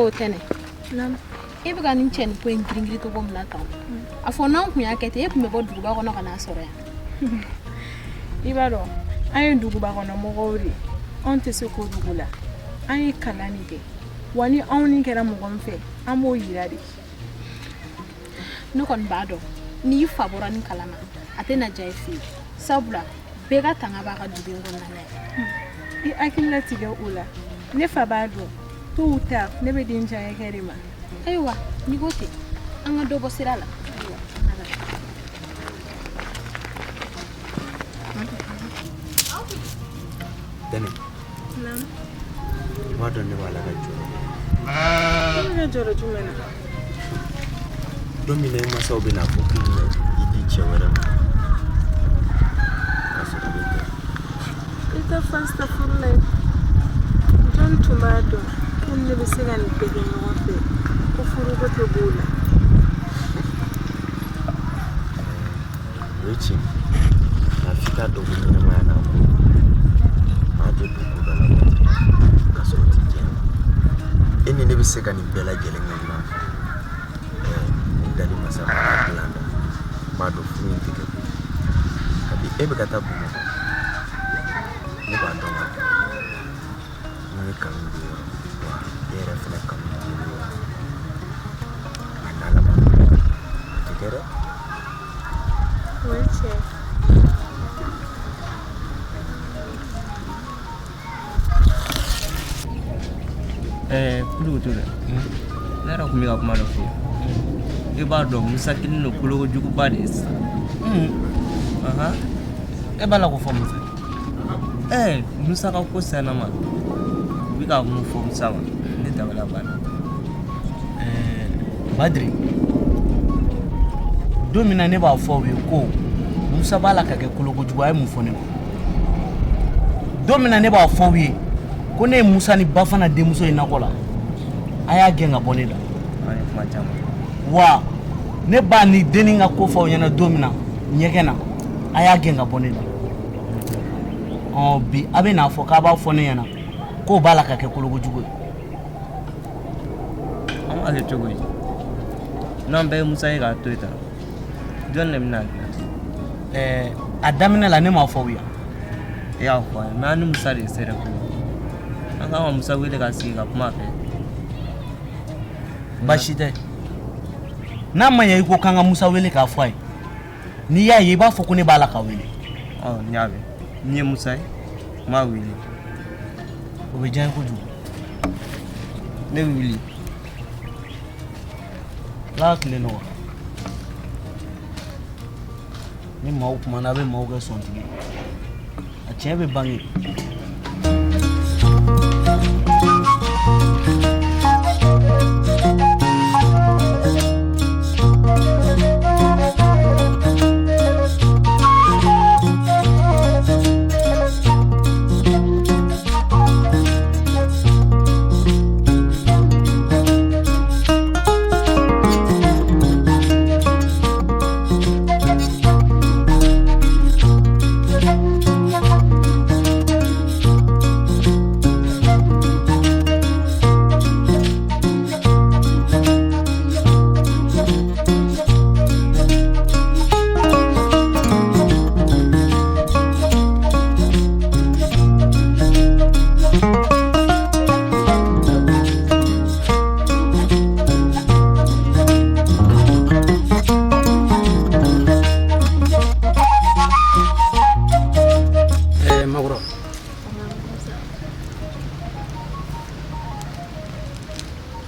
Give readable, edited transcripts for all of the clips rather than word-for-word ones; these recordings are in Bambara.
o tene e be ka nin cɛ ni ko in giringiri togo min na tan a fɔ n'an kun y'a kɛ ten e kun bɛ bɔ duguba kɔnɔ ka n'a sɔrɔ yan I b'a dɔn an ye duguba kɔnɔ mɔgɔw de anw tɛ se ko dugu la an ye kalan de kɛ wa ni anw ni kɛra mɔgɔ min fɛ an b'o yira de ne kɔni b'a dɔn n'i fa bɔra nin kalan na a tɛ na diya i fɛ yen sabula bɛɛ ka tanga b'a ka dugu in kɔnɔna ye I hakilila tigɛ o la ne fa b'a dɔn tôt ou tard ne bɛ den diya kɛ de ma ayiwa n'i ko ten an ka dɔ bɔ sira la Dani ma dɔn ne b'a la ka jɔrɔ ne ka jɔrɔ jumɛn na don min na i masaw bɛna fɔ k'i bɛna i di cɛ wɛrɛ ma k'a sɔrɔ i bɛ tɛ I tɛ fa astafurula ye jɔn tun b'a dɔn ko ne bɛ se ka nin bɛɛ kɛ ɲɔgɔn fɛ ko furuko tɛ b'o la o ye tiɲɛ nka f'i k'a dɔn ko ɲɛnɛmaya n'a ko maa tɛ don ko dɔ la k'a sɔrɔ o tɛ diɲɛ e ni ne bɛ se ka nin bɛɛ lajɛlen kɛ ɲɔgɔn fɛ ni dali masa b'a dilan dɔn maa dɔn furu in tɛ kɛ koyi kabi e bɛ ka taa Bamakɔ ne b'a dɔn ka fɔ n ye kanu don yɔrɔ wa e yɛrɛ fana kanu don yɔrɔ nka n'Ala ma o tɛ kɛ dɛ o ye tiɲɛ Kulugu ture ne yɛrɛ kun bɛ ka kuma dɔ fɔ i b'a dɔn Musa kelen don kolokojuguba de ye sisan e b'a la ko fɔ Musa Musa ka ko sɛnɛma u bɛ ka mun fɔ Musa ma ne dabala banna Badiri don min na ne b'a fɔ aw ye ko Musa b'a la ka kɛ kolokojugu a ye mun fɔ ne ma don min na ne b'a fɔ aw ye ko ne ye Musa ni Bafana denmuso ye nakɔ la a y'a gɛn ka bɔ ne la kuma caman wa ne b'a ni denni ka ko fɔ aw ɲɛna don min na ɲɛgɛn na a y'a gɛn ka bɔ ne la bi a bɛ n'a fɔ k'a b'a fɔ ne ɲɛna k'o b'a la ka kɛ kolokojugu ye an b'a kɛ cogo di n'an bɛɛ ye Musa ye k'a to yen tan jɔn de bɛna dilan a daminɛ la ne m'a fɔ aw ye e y'a fɔ a ye mɛ an ni Musa de sera ko an kan ka Musa wele ka sigi ka kuma fɛ baasi tɛ n'a ma ɲɛ i ko k'an ka Musa wele k'a fɔ a ye n'i y'a ye i b'a fɔ ko ne b'a la ka wele n y'a mɛn n ye Musa ye n b'a wele o bɛ diya n ye kojugu ne bɛ wuli Ala ka tile nɔgɔya ni maaw kumana a bɛ maaw kɛ sɔntigi a tiɲɛ bɛ bange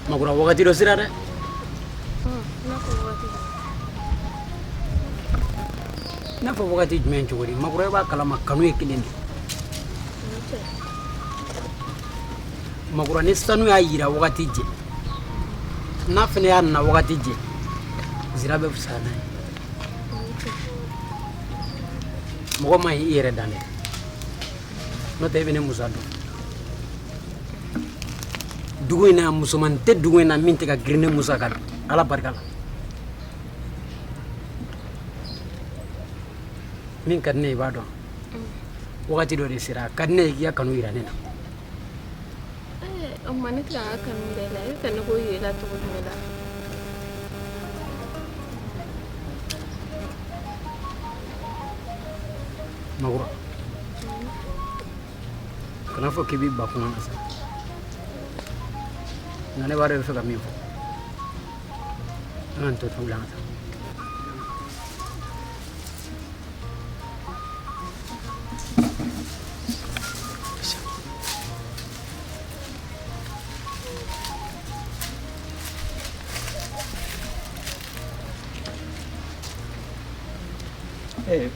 Magura wakati dɔ sira dɛ n'a fɔ wakati jumɛn cogo di Magura i b'a kalama kanu ye kelen de Magura ni sanu y'a yira wakati jɛ n'a fana y'a na wakati jɛ zira bɛ fisaya n'a ye mɔgɔ ma ɲi i yɛrɛ dan dɛ n'o tɛ i bɛ ne Musa dɔn dugu in na musoman tɛ dugu in na min tɛ ka girin ne Musa kan Ala barika la min ka di ne ye i b'a dɔn wagati dɔ de sera a ka di ne ye k'i ka kanu yira ne na amma ne tila ka kanu da la e kana ko yela to ko la Magura kana fɔ k'i b'i ba kuma na sa nka ne b'a dɔn i bɛ fɛ ka min fɔ an ka nin to tugula an ka taa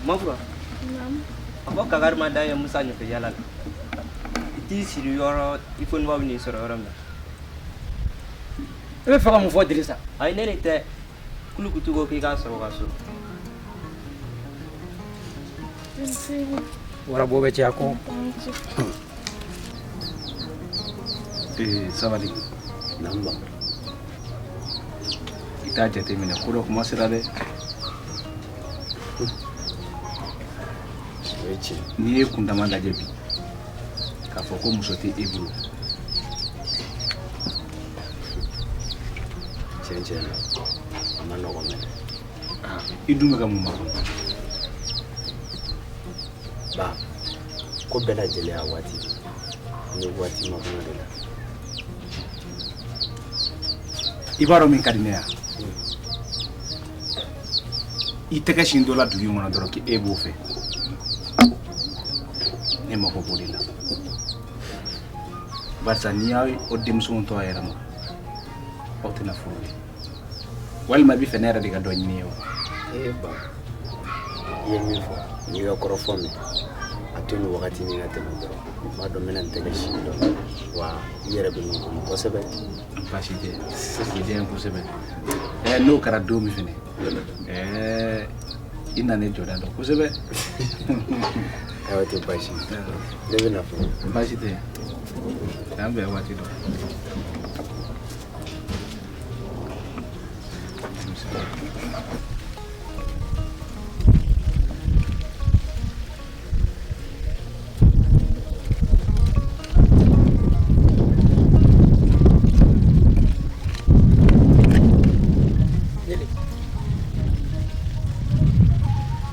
Mafura. Apa kagar mada yang musanya ke jalan. Itu siri yoro ifun wa ni soro orang. i bɛ fɛ ka mun fɔ Dirisa Ai ne tɛ kulu kutugo ki ka soro ka so. warabɔ bɛ caya kɔ sabali namba i t'a jateminɛ ko dɔ kuma sera dɛ o ye tiɲɛ n'i ye kundama lajɛ bi k'a fɔ ko muso tɛ e bolo tiɲɛ na a ma nɔgɔn mɛnɛ i dun bɛ ka mun makɔnɔ ba ko bɛɛ lajɛlen a waati ni waati makɔnɔ de la i b'a dɔn min ka di ne yan i tɛgɛ sin dɔ la dugu in kɔnɔ dɔrɔn k'e b'o fɛ ne mako b'o de la barisa n'i y'a o denmusow to a yɛrɛ ma aw tɛna furu kɛ walima i bɛ fɛ ne yɛrɛ de ka dɔ ɲini ye wa ba i ye min fɔ n'i ka kɔrɔfɔ mɛn a to ni wagati ni ka tɛmɛ dɔrɔn n b'a dɔn n bɛna n tɛgɛ sin dɔ la wa i yɛrɛ bɛ min kɔnɔ kosɛbɛ baasi tɛ o diya n kosɛbɛ n'o kɛra don min fɛnɛ i na ne jɔda dɔn kosɛbɛ ayiwa tɛ baasi ne bɛna fɔ baasi tɛ an bɛn waati dɔn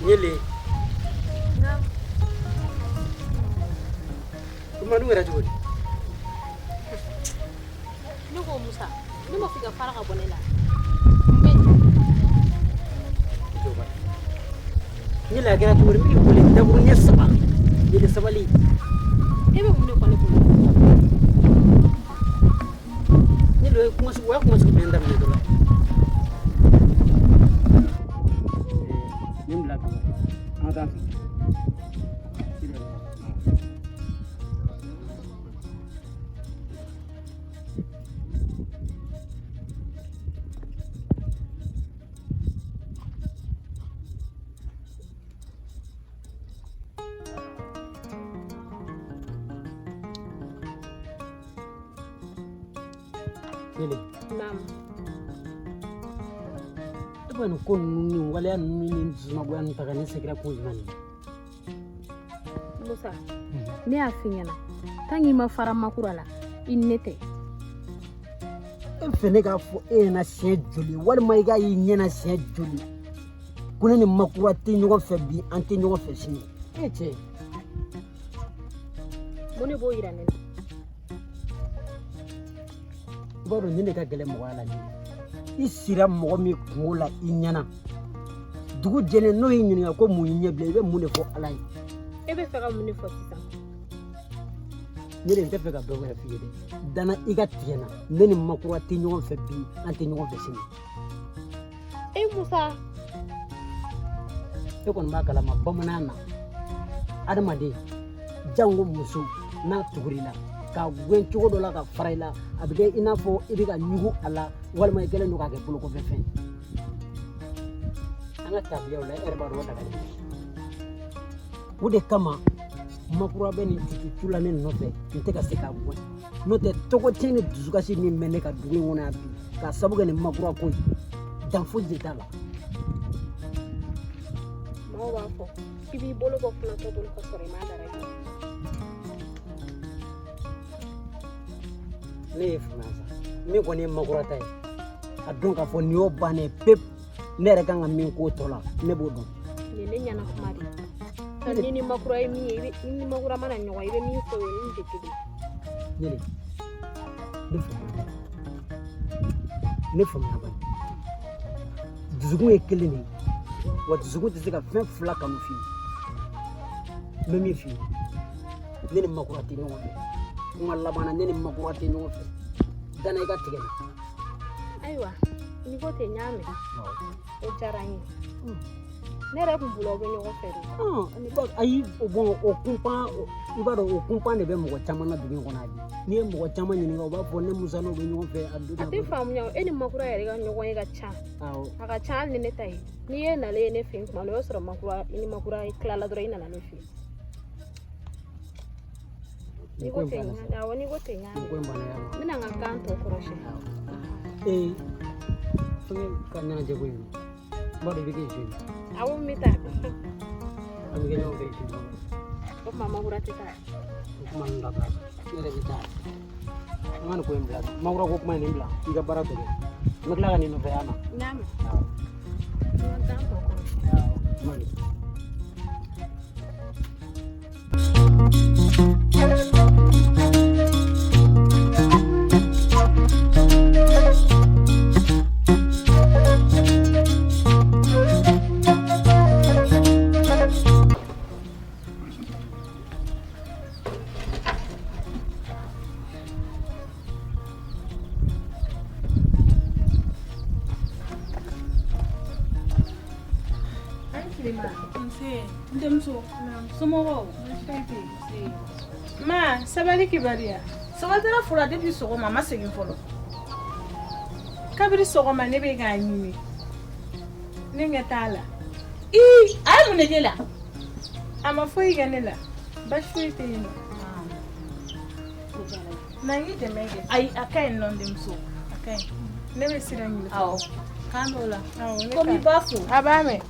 Nyele kuma nu yɛrɛ cogo di ne ko Musa ne ma fi ka fara ka bɔ ne la Nyele a kɛra cogo di n b'i wele daburu ɲɛ 3 Nyele sabali e bɛ mun de kɔ ne bolo Nyele o ye kuma sugu bɛn daminɛ dɔrɔn nin bila ka an ka taa fɛ Nyele naam i b'a nin ko ninnu ni waleya ninnu ni dusumagoya ninnu ta ka ne segira kun jumɛn de Musa ne y'a fi ɲɛna tant que ma fara makura la i ne tɛ e fɛ ne k'a fɔ e ɲɛna siɲɛ joli walima i k'a y'i ɲɛna siɲɛ joli ko ne ni makura tɛ ɲɔgɔn fɛ bi an tɛ ɲɔgɔn fɛ sini e cɛ mun de b'o yira ne la i b'a dɔn nin de ka gɛlɛn mɔgɔya la nin i sira mɔgɔ min kungo la i ɲɛna dugu jɛlen n'o y'i ɲininka ko mun y'i ɲɛ bila i bɛ mun de fɔ ala ye e bɛ fɛ ka mun de fɔ sisan ne de n tɛ fɛ ka dɔ wɛrɛ f'i ye dɛ dana i ka tigɛ na ne ni makura tɛ ɲɔgɔn fɛ bi an tɛ ɲɔgɔn fɛ sini e Musa e kɔni b'a kalama bamanan na adamaden jango muso n'a tuguri la ka gɛn cogo dɔ la ka fara i la a bɛ kɛ i n'a fɔ i bɛ ka ɲugu a la walima i kɛlen don k'a kɛ bolokɔfɛfɛn an ka tabiyaw la e yɛrɛ b'a dɔn o dagali o de kama makura bɛ nin cucu la ne nɔfɛ n tɛ ka se k'a bɔ n'o tɛ tɔgɔ tɛ ni dusukasi min bɛ ne ka dugu in kɔnɔ yan bi k'a sabu kɛ nin makura ko ye dan foyi de t'a la mɔgɔw b'a fɔ k'i b'i bolo bɔ funatɔ bolo ka sɔrɔ i m'a dara ne ye fanga sa min kɔni ye makurata ye a dɔn k'a fɔ nin y'o bannen pep ne yɛrɛ kan ka min k'o tɔ la ne b'o dɔn nin ne ɲɛna kuma de ni makura ye min ye ni makura mana ɲɔgɔn i bɛ min fɔ o ye min tɛ kelen Nyele, ne faamuya bani dusukun ye kelen de ye wa dusukun tɛ se ka fɛn fila kanu f'i ye n bɛ min f'i ye ne ni makura tɛ ɲɔgɔn fɛ n ka labanna ne ni makura tɛ ɲɔgɔn fɛ danna i ka tigɛ la ayiwa ni ko ten n y'a mɛn o diyara n ye ne yɛrɛ tun bolo aw bɛ ɲɔgɔn fɛ de ayi bon o kunpan i b'a dɔn o kunpan de bɛ mɔgɔ caman na dugu in kɔnɔ bi n'i ye mɔgɔ caman ɲininka o b'a fɔ ne Musa n'o bɛ ɲɔgɔn fɛ a tɛ faamuya e ni makura yɛrɛ ka ɲɔgɔn ye ka ca a ka ca hali ni ne ta ye n'i ye nalen ye ne fɛ yen tuma o y'a sɔrɔ makura i ni makura tilala dɔrɔn i nana ne fɛ yen n'i ko ten awɔ n'i ko ten n y'a mɛn n bɛna n ka kan tɔ kɔrɔsiyɛn fɛngɛ ka ɲɛnajɛ ko in n b'a dɔn i bɛ kɛ jeune awɔ n bɛ taa a bɛ kɛ ɲɔgɔn fɛ jeune o tuma makura tɛ taa o kuma ninnu dabila ne yɛrɛ bɛ taa an ka nin ko in bila makura ko kuma in nin bila i ka baara tɔ kɛ n bɛ tila ka nin nɔfɛ yan na n y'a mɛn n ka kan tɔ kɔrɔsiyɛn Ma sabali kibaruya sabatara fura depuis sɔgɔma ma segin fɔlɔ kabiri sɔgɔma ne bɛ k'a ɲini ne ɲɛ t'a la a ye mun de kɛ la a ma foyi kɛ ne la basi foyi tɛ yen nɔ na n ye dɛmɛ kɛ ayi a ka ɲi nɔ denmuso a ka ɲi ne bɛ sira ɲini awɔ k'an b'o la komi i b'a fo a b'a mɛn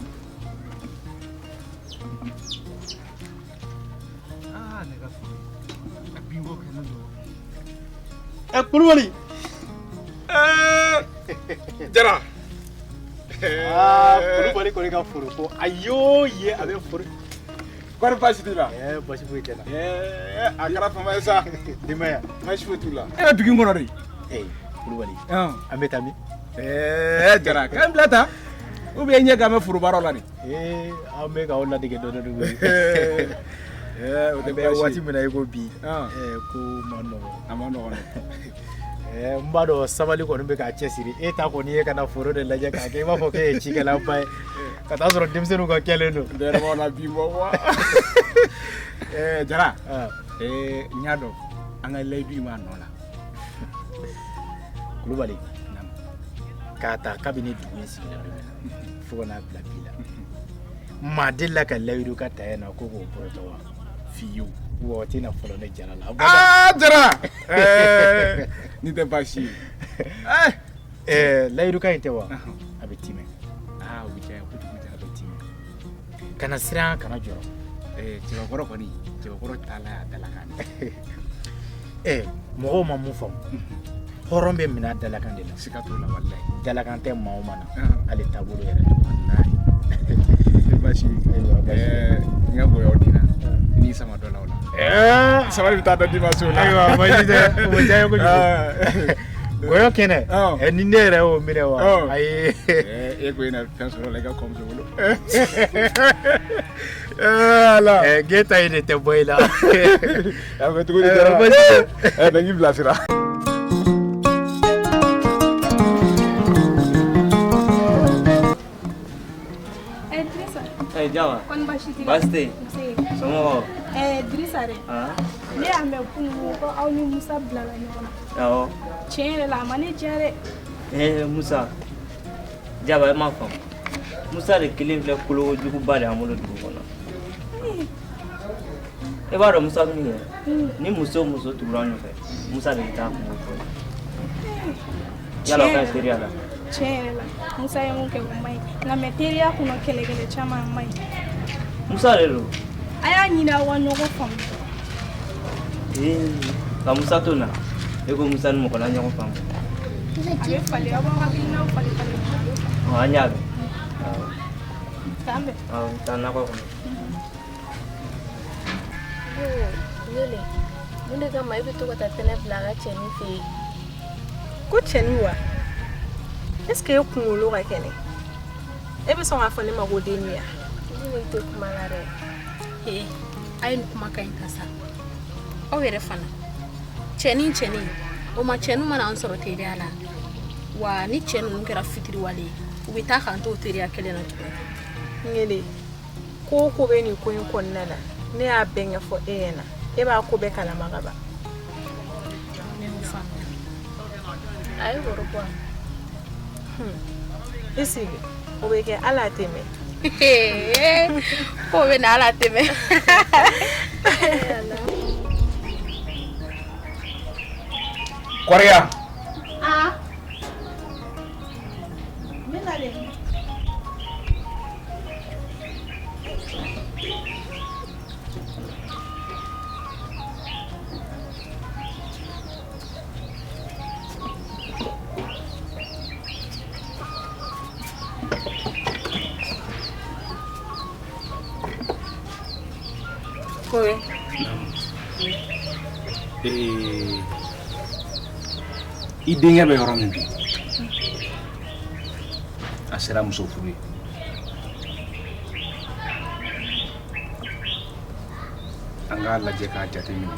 Kulubali Jara Kulubali kɔni ka foro ko a y'o ye a bɛ foro kɔri baasi t'i la baasi foyi tɛ na a kɛra fama ye sa denbaya baasi foyi t'u la e bɛ dugu in kɔnɔ de Kulubali an bɛ taa min Jara k'an bila tan ou bien ɲɛ k'an bɛ foro baaraw la de an bɛ k'aw ladege dɔɔnin dɔɔnin o tɛ bɛ waati min na i ko bi ko ma nɔgɔn a ma nɔgɔn n b'a dɔn sabali kɔni bɛ k'a cɛsiri e ta kɔni ye ka na foro de lajɛ k'a kɛ i b'a fɔ k'e ye cikɛlaba ye ka taa sɔrɔ denmisɛnninw ka kɛlen don dɛrɛmaw na bi bɔ wa Jara n y'a dɔn an ka layidu in b'a nɔ la Kulubali k'a ta kabini dugu in sigila don min na fo ka n'a bila bi la maa delila ka layidu ka ta yan na ko k'o bɔrɔtɔ wa fiyewu wa o tɛna fɔlɔ ne Jara la Jara nin tɛ baasi ye layidu ka in tɛ wa a bɛ timɛ o bɛ diya kojugu a bɛ timɛ kana siran kana jɔrɔ cɛbakɔrɔ kɔni cɛbakɔrɔ taala a dalakan de mɔgɔw ma mun faamu hɔrɔn bɛ minɛ a dalakan de la siga t'o la walayi dalakan tɛ maa o maa na ale taabolo yɛrɛ de wallahi baasi n ka bonya o dina ni sama dɔ la o la sabali bɛ taa dɔ dimanche o la ayiwa baasi tɛ o bɛ diya n ye kojugu goyɔ kɛnɛ ni ne yɛrɛ y'o minɛ wa ayi e ko i na fɛn sɔrɔ la i ka kɔmuso bolo ala ge ta in de tɛ bɔ i la a bɛ cogo di Jara bɛ k'i bilasira Jawa baasi tɛ yen somɔgɔw Dirisa dɛ ne y'a mɛn kunun ko aw ni Musa bilala ɲɔgɔn na awɔ tiɲɛ yɛrɛ la a ma ne diya dɛ Musa Jaba e m'a faamu Musa de kelen filɛ kolokojuguba de an bolo dugu kɔnɔ e b'a dɔn Musa min ye ni muso o muso tugura ɲɔgɔn Musa de bɛ taa kungo fɔ yala o ka ɲi teriya la tiɲɛ yɛrɛ la Musa ye mun kɛ o ma ɲi nka mɛ teriya kɔnɔ kɛlɛkɛlɛ caman ma ɲi Musa de don a y'a ɲini aw ka ɲɔgɔn faamu ka Musa to na e ko musa ni mɔgɔ la ɲɔgɔn faamu a bɛ falen aw b'aw hakilinaw falen an y'a mɛn k'an bɛn taa nakɔ kɔnɔ Yele mun de kama i bɛ to ka taa tɛnɛ bila a ka cɛnin fɛ yen ko cɛnin wa est-ce que e kunkolo ka kɛnɛ e bɛ sɔn k'a fɔ ne ma ko den ye ni ne tɛ kuma la dɛ a ye nin kuma ka ɲi ta sa aw yɛrɛ fana cɛnin o ma cɛnin mana an sɔrɔ teriya la wa ni cɛ ninnu kɛra fitiriwale ye u bɛ taa k'an to teriya kelen na tuguni Ngede ko ko bɛ nin ko in kɔnɔna na ne y'a bɛn ɲɛfɔ e ɲɛna e b'a ko bɛɛ kalama ka ban ne y'o faamuya a ye woro bɔ i sigi o bɛ kɛ ala tɛmɛ ko bɛ na ala tɛmɛ Korea. Kowe I denkɛ bɛ yɔrɔ min bi a sera muso furu ye an k'a lajɛ k'a jateminɛ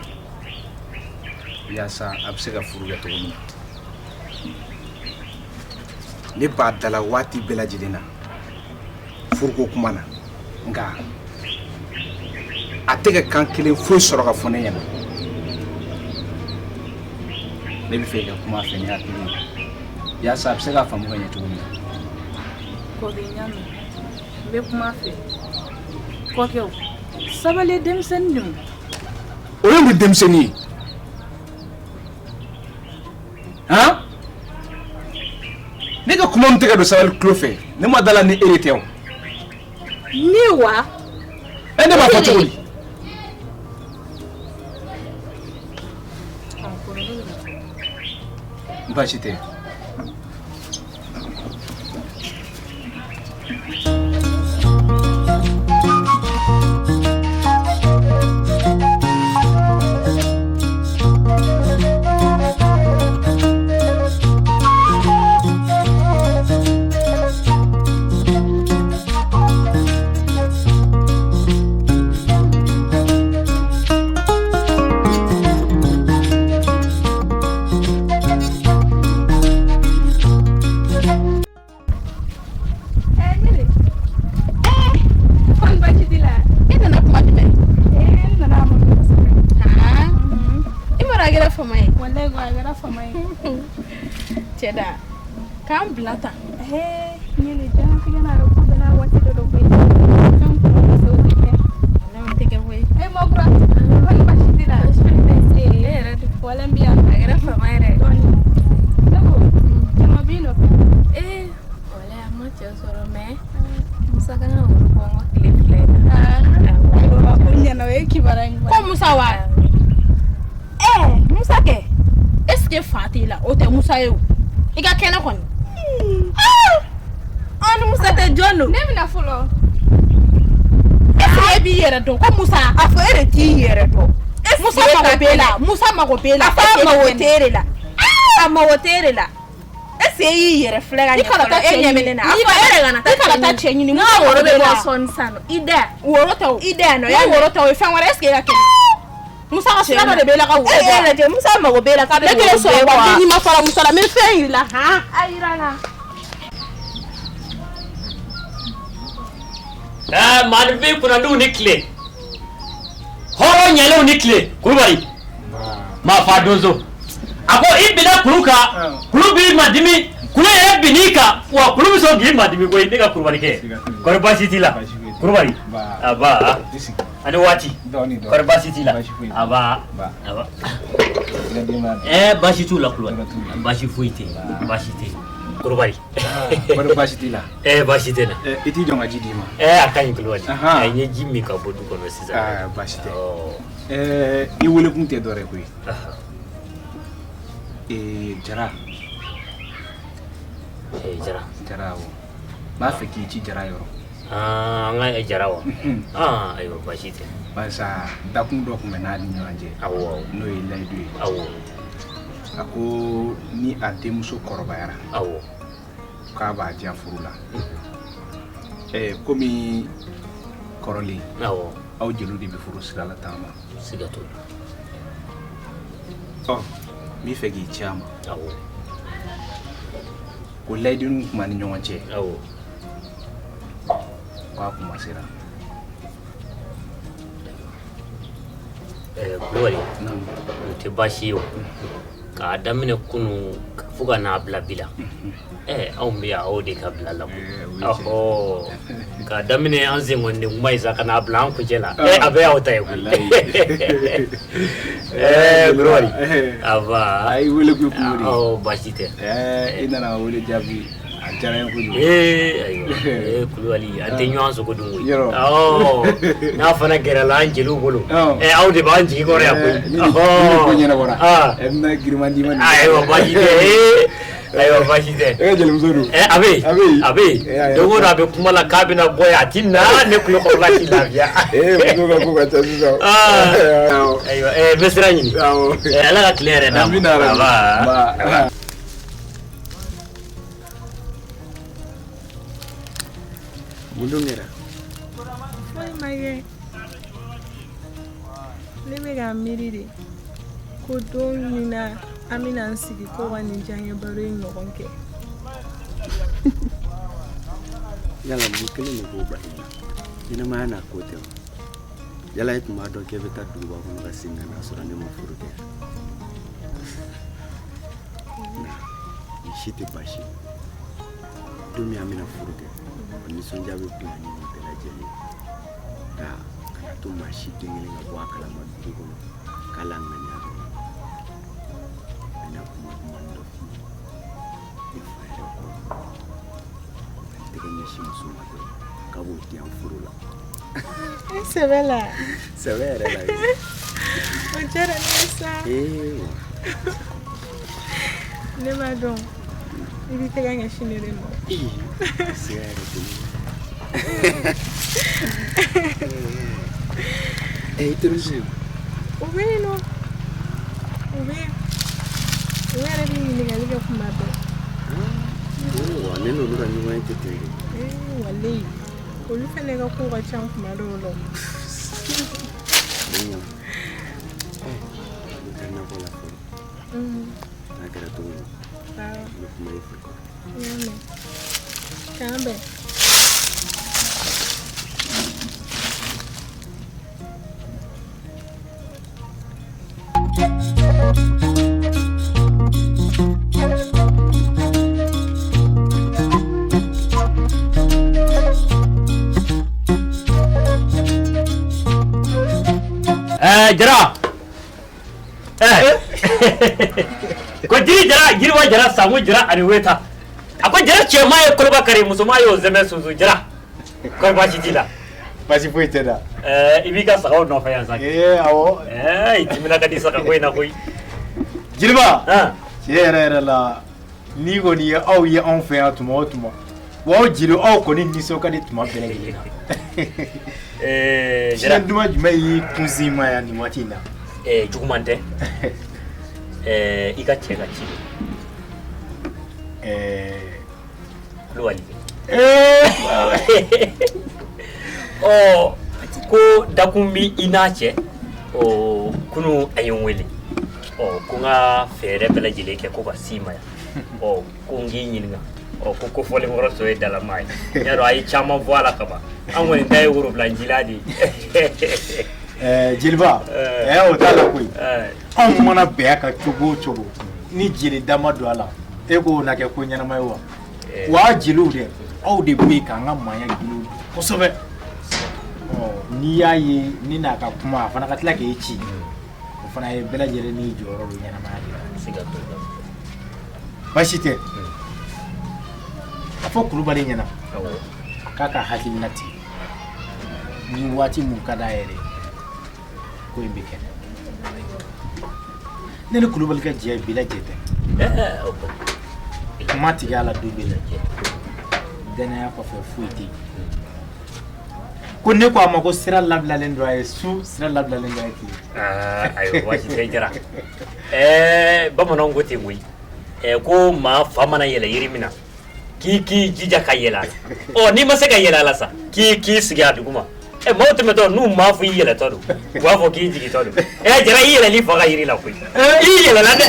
yaasa a bɛ se ka furu kɛ cogo min na ne b'a dala waati bɛɛ lajɛlen na furuko kuma na nka a tɛ ka kan kelen foyi sɔrɔ ka fɔ ne ɲɛna ne bɛ fɛ i ka kuma a fɛ ni hakili ye yaasa a bɛ se k'a faamu ka ɲɛ cogo min na ko bɛ ɲami n bɛ kuma a fɛ kɔkɛw sabali denmisɛnnin don o ye mun denmisɛnnin ye han ne ka kuma min tɛ ka don sabali tulo fɛ ne ma dala ni e de tɛ o ne wa e ne b'a fɔ cogo di baasi tɛ Ceda kan bila tan Nyele jangan tinggal ada aku benar waktu itu dok. Kamu pun bisa ujian. lawan tege way Mau kurang? Kan pasti tidak. ready Walau biar. agara famay re Tahu. Cuma bino. wala ma ci soro me musa kana ko ngo clip Aku nyana weki barang. ko musa wa musa ke est-ce que fatila o te musa yo iga kena kon anu musa tɛ jɔn don Ne bina follow. est-ce que bi yɛrɛ dɔn ko musa a fɔ e de t'i yɛrɛ dɔn musa mago b'e la musa mago b'e la a fɔ a mago t'e la a mago t'e la est-ce que e y'i yɛrɛ filɛ ka ɲɛ fɔlɔ e ɲɛ bɛ ne na a fɔ e de kana taa cɛ ɲini n'a woro bɛ bɔ sɔɔni sanu i da woro tɛ o i da yan nɔ n'a woro tɛ o ye fɛn wɛrɛ est-ce que e ka kɛnɛ musa ka sira dɔ de b'e la ka woro e yɛrɛ lajɛ musa mago b'e la k'a bɛ ne kelen sɔrɔ wa ni ma fara musa la n bɛ fɛn yiri la han Airana. Manifin kunandu ni kile horo nyalew ni kile kulubali ma fa donzo ako ibina kuluka kulubi madimi kule ye binika wa kulubi so gi madimi ko indika kulubali ke korba sitila kulubali aba ani wati korba sitila aba bashi tu la kulubali bashi fuite bashi te kulubali wani baasi t'i la bashi te na i t'i jɔn ka ji d'i ma akanyi kulubali nye ji min ka bɔ du kɔnɔ sisan baasi tɛ i welekun tɛ dɔ wɛrɛ koyi Jara. Jara. Jara wo. Ba fɛ k'i ci Jara yɔrɔ. An ka Jara wa? Ayiwa baasi tɛ. Barisa dakun dɔ tun bɛ n'a ni ɲɔgɔn cɛ. Awɔ. N'o ye layidu ye. Awɔ. A ko ni a denmuso kɔrɔbayara. Awɔ. K'a b'a diya furu la. Komi kɔrɔlen. Awɔ. Aw jeliw de bɛ furu sira la taama. Siga t'o la. N b'i fɛ k'i ci a ma. Awɔ. Ko layidu tun b'a ni ɲɔgɔn cɛ. Awɔ. K'a kuma sera. Kulubali, o tɛ baasi ye o. K'a daminɛ kunun fo ka n'a bila bi la. Anw bɛ yan aw de ka bila la. K'a daminɛ an senkɔniden kuma ye sa ka n'a bila an kuncɛ la. A bɛ y'aw ta ye koyi. Kulubali, aba. A y'i wele ko Kulubali. Baasi tɛ. I nana wele jaabi. A diyara n ye kojugu. Ayiwa, Kulubali, an tɛ ɲɔgɔn sogo dun koyi. N'a fana gɛrɛla an jeliw bolo, aw de b'an jigi kɔrɔ yan koyi. Ni ko ɲɛnabɔra, e bɛna giriman d'i ma. Ayiwa, baasi tɛ. Ayiwa, baasi tɛ. E ka jelimuso don. A bɛ yen, a bɛ yen. Don o don a bɛ kuma la k'a bɛna bɔ yan, a ti na ne tulo kɔrɔla ti lafiya. Muso ka ko ka ca sisan. Ayiwa, n bɛ sira ɲini. Ala ka tile yɛrɛ d'a ma. Mun kɛra? Foyi ma kɛ. Ne bɛ ka miiri de ko don min na an bɛna an sigi ko ka nin diyaɲɛ baro in ɲɔgɔn kɛ. Yala mun kelen de b'o bali la? Ɲɛnamaya n'a ko tɛ wa? Yala e tun b'a dɔn k'e bɛ taa duguba kɔnɔ ka segin ka na sɔrɔ ne ma furu kɛ? Nin si tɛ baasi ye. Don min an bɛna furu kɛ, nisɔndiya bɛ bonya ni nin bɛɛ lajɛlen nka kana to maa si den kelen ka bɔ a kalama dugu kɔnɔ k'ala ŋaniya dɔn a bɛna kuma duman dɔ f'i ye fa yɛrɛ kɔ ka tɛgɛ ɲɛsin muso ma dɔrɔn k'a b'o di an furu la. Sɛbɛ la. Sɛbɛ yɛrɛ la. O diyara ne ye sa. Ne b'a dɔn i b'i tɛgɛ ɲɛsin ne de ma. Siga yɛrɛ tɛ i terimuso o bɛ yen nɔ o bɛ yen o yɛrɛ bɛ ɲininkali kɛ kuma bɛɛ. Ne n'olu ka ɲɔgɔn ye tɛ ten de. Walayi olu fana ka ko ka ca kuma dɔw la. N ka nakɔ la fɔlɔ n'a kɛra cogo min n bɛ kuma i fɛ. K'an bɛn. Jara. Ko jiri jara, jiri wa jara, samu jara ani weta. Akwai jara ce ma ya kulba kare musu ma yau zama su jira. Kar ba shi jila. Basi foyi tɛ da. I b'i ka sagaw nɔfɛ yan sa. Awɔ. I timina ka di saga ko in na koyi. Jeliba. Tiɲɛ yɛrɛ yɛrɛ la ni kɔni ye aw ye anw fɛ yan tuma o tuma wa aw jeli aw kɔni nisɔn ka di tuma bɛɛ lajɛlen na. Siɲɛ duman jumɛn y'i kunsi ma yan nin waati in na? Juguman tɛ. I ka cɛ ka ci. Kulubali. Ko dakun bi i n'a cɛ kunu a ye n wele ko n ka fɛɛrɛ bɛɛ lajɛlen kɛ ko ka s'i ma yan ko n k'i ɲininka ko fɔlenkɔrɔ so ye dalamaa ye n y'a dɔn a ye caman fɔ a la kaban an kɔni ta ye worobilancila de ye. Jeliba o t'a la koyi anw mana bɛn a kan cogo o cogo ni jeli dama don a la e k'o na kɛ ko ɲɛnama ye wa jeliw dɛ aw de bɛ yen k'an ka maaya gilo kosɛbɛ n'i y'a ye ni n'a ka kuma a fana ka tila k'e ci o fana ye bɛɛ lajɛlen n'i jɔyɔrɔ don ɲɛnamaya de la baasi tɛ a fɔ Kulubali ɲɛna k'a ka hakilina tigɛ ni waati mun ka d'a yɛrɛ ko in bɛ kɛ ne ni Kulubali ka jɛ bi lajɛ tɛ kuma tigɛ a la don bɛ lajɛ danaya kɔfɛ foyi tɛ yen ko ne ko a ma ko sira labilalen don a ye su sira labilalen don a ye tile ayiwa baasi tɛ jara bamananw ko ten koyi ko maa fa mana yɛlɛ yiri min na k'i jija ka yɛlɛ a la n'i ma se ka yɛlɛ a la sa k'i sigi a duguma maaw tɛmɛtɔ n'u m'a fɔ i yɛlɛtɔ don u b'a fɔ k'i jigitɔ don jara i yɛlɛli fa ka yiri la koyi i yɛlɛla dɛ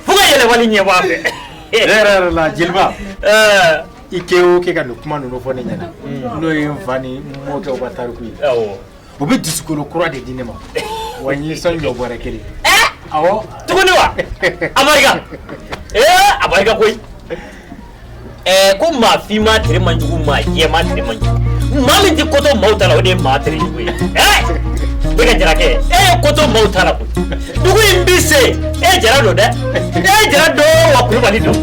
fo ka yɛlɛwali ɲɛ bɔ a fɛ ne yɛrɛ la jeliba i kɛ o kɛ ka nin kuma ninnu fɔ ne ɲɛna n'o ye n fa ni mɔkɛ u ka tariku ye u bɛ dusukolo kura de di ne ma wa n ye sɔn jɔ bɔrɛ kelen awɔ tuguni wa abarika abarika koyi ko maa finma tere man jugu maa jɛma tere man jugu maa min tɛ kɔtɔ maaw ta la o de ye maa tere jugu ye bɛ ka jara kɛ e ye kɔtɔ maaw ta la koyi dugu in bi se e jara don dɛ e jara don wa kulubali don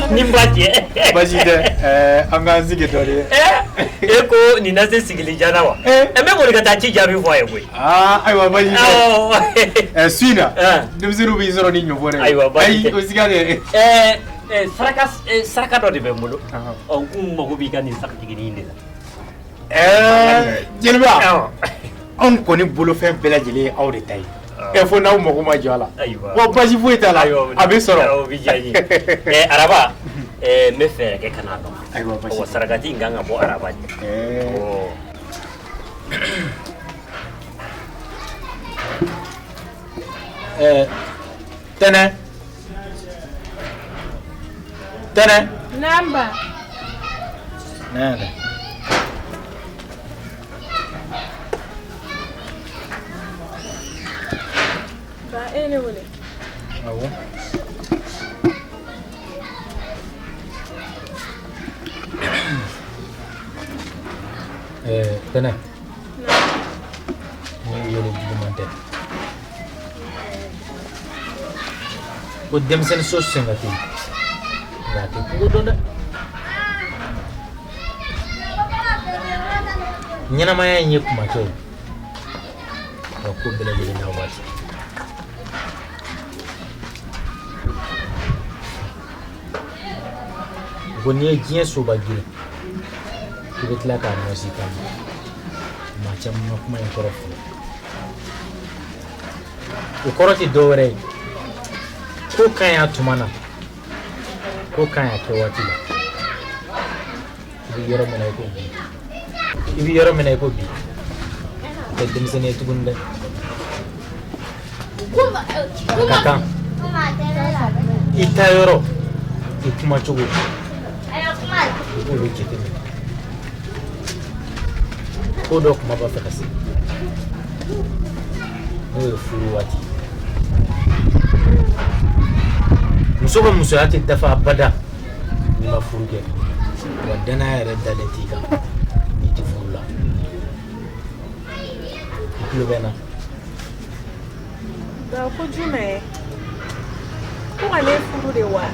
ni n b'a jɛ baasi tɛ an k'an sigi dɔ de e ko nin na se sigili jana wa n bɛ boli ka taa ci jaabi fɔ a ye koyi ayiwa baasi tɛ su in na denmisɛnninw b'i sɔrɔ ni ɲɔfɔ dɛ ayiwa baasi tɛ o siga dɛ saraka dɔ de bɛ n bolo n kun mago b'i ka nin sagatigi de la jeliba anw kɔni bolofɛn bɛɛ lajɛlen ye aw de ta ye fo n'aw mago ma jɔ a la wa basi foyi t'a la a bɛ sɔrɔ o bɛ diya n ye araba n bɛ fɛ kɛ ka n'a dɔn wa sarakati in kan ka bɔ araba de tɛnɛ Namba. Nada. Ba ene wole. Awo. Tɛnɛ. Ni yele juguman tɛ. Ko denmisɛnnin so senga tɛ yen. Nka a tɛ kungo dɔn dɛ. Ɲɛnamaya in ye kumakɛ ye. Ka ko bɛɛ lajɛlen n'a waati. Ko n'i ye diɲɛ soba girin i bɛ tila k'a ɲɔsi ka ɲɛ. Maa caman ma kuma in kɔrɔ fɔlɔ. O kɔrɔ tɛ dɔ wɛrɛ ye. Ko ka ɲi a tuma na. Ko ka ɲi a kɛ waati la. I bɛ yɔrɔ min na i ko bi. I bɛ yɔrɔ min na i ko bi. Tɛ denmisɛnnin ye tuguni dɛ. A ka kan i taa yɔrɔ i kuma cogo i b'olu jateminɛ. Ko dɔ kuma b'a fɛ ka se n'o ye furu waati. Muso ka musoya tɛ dafa abada n'i ma furu kɛ wa danaya yɛrɛ dalen t'i kan n'i tɛ furu la. I tulo bɛ n na. Nka ko jumɛn ko ka ne furu de wa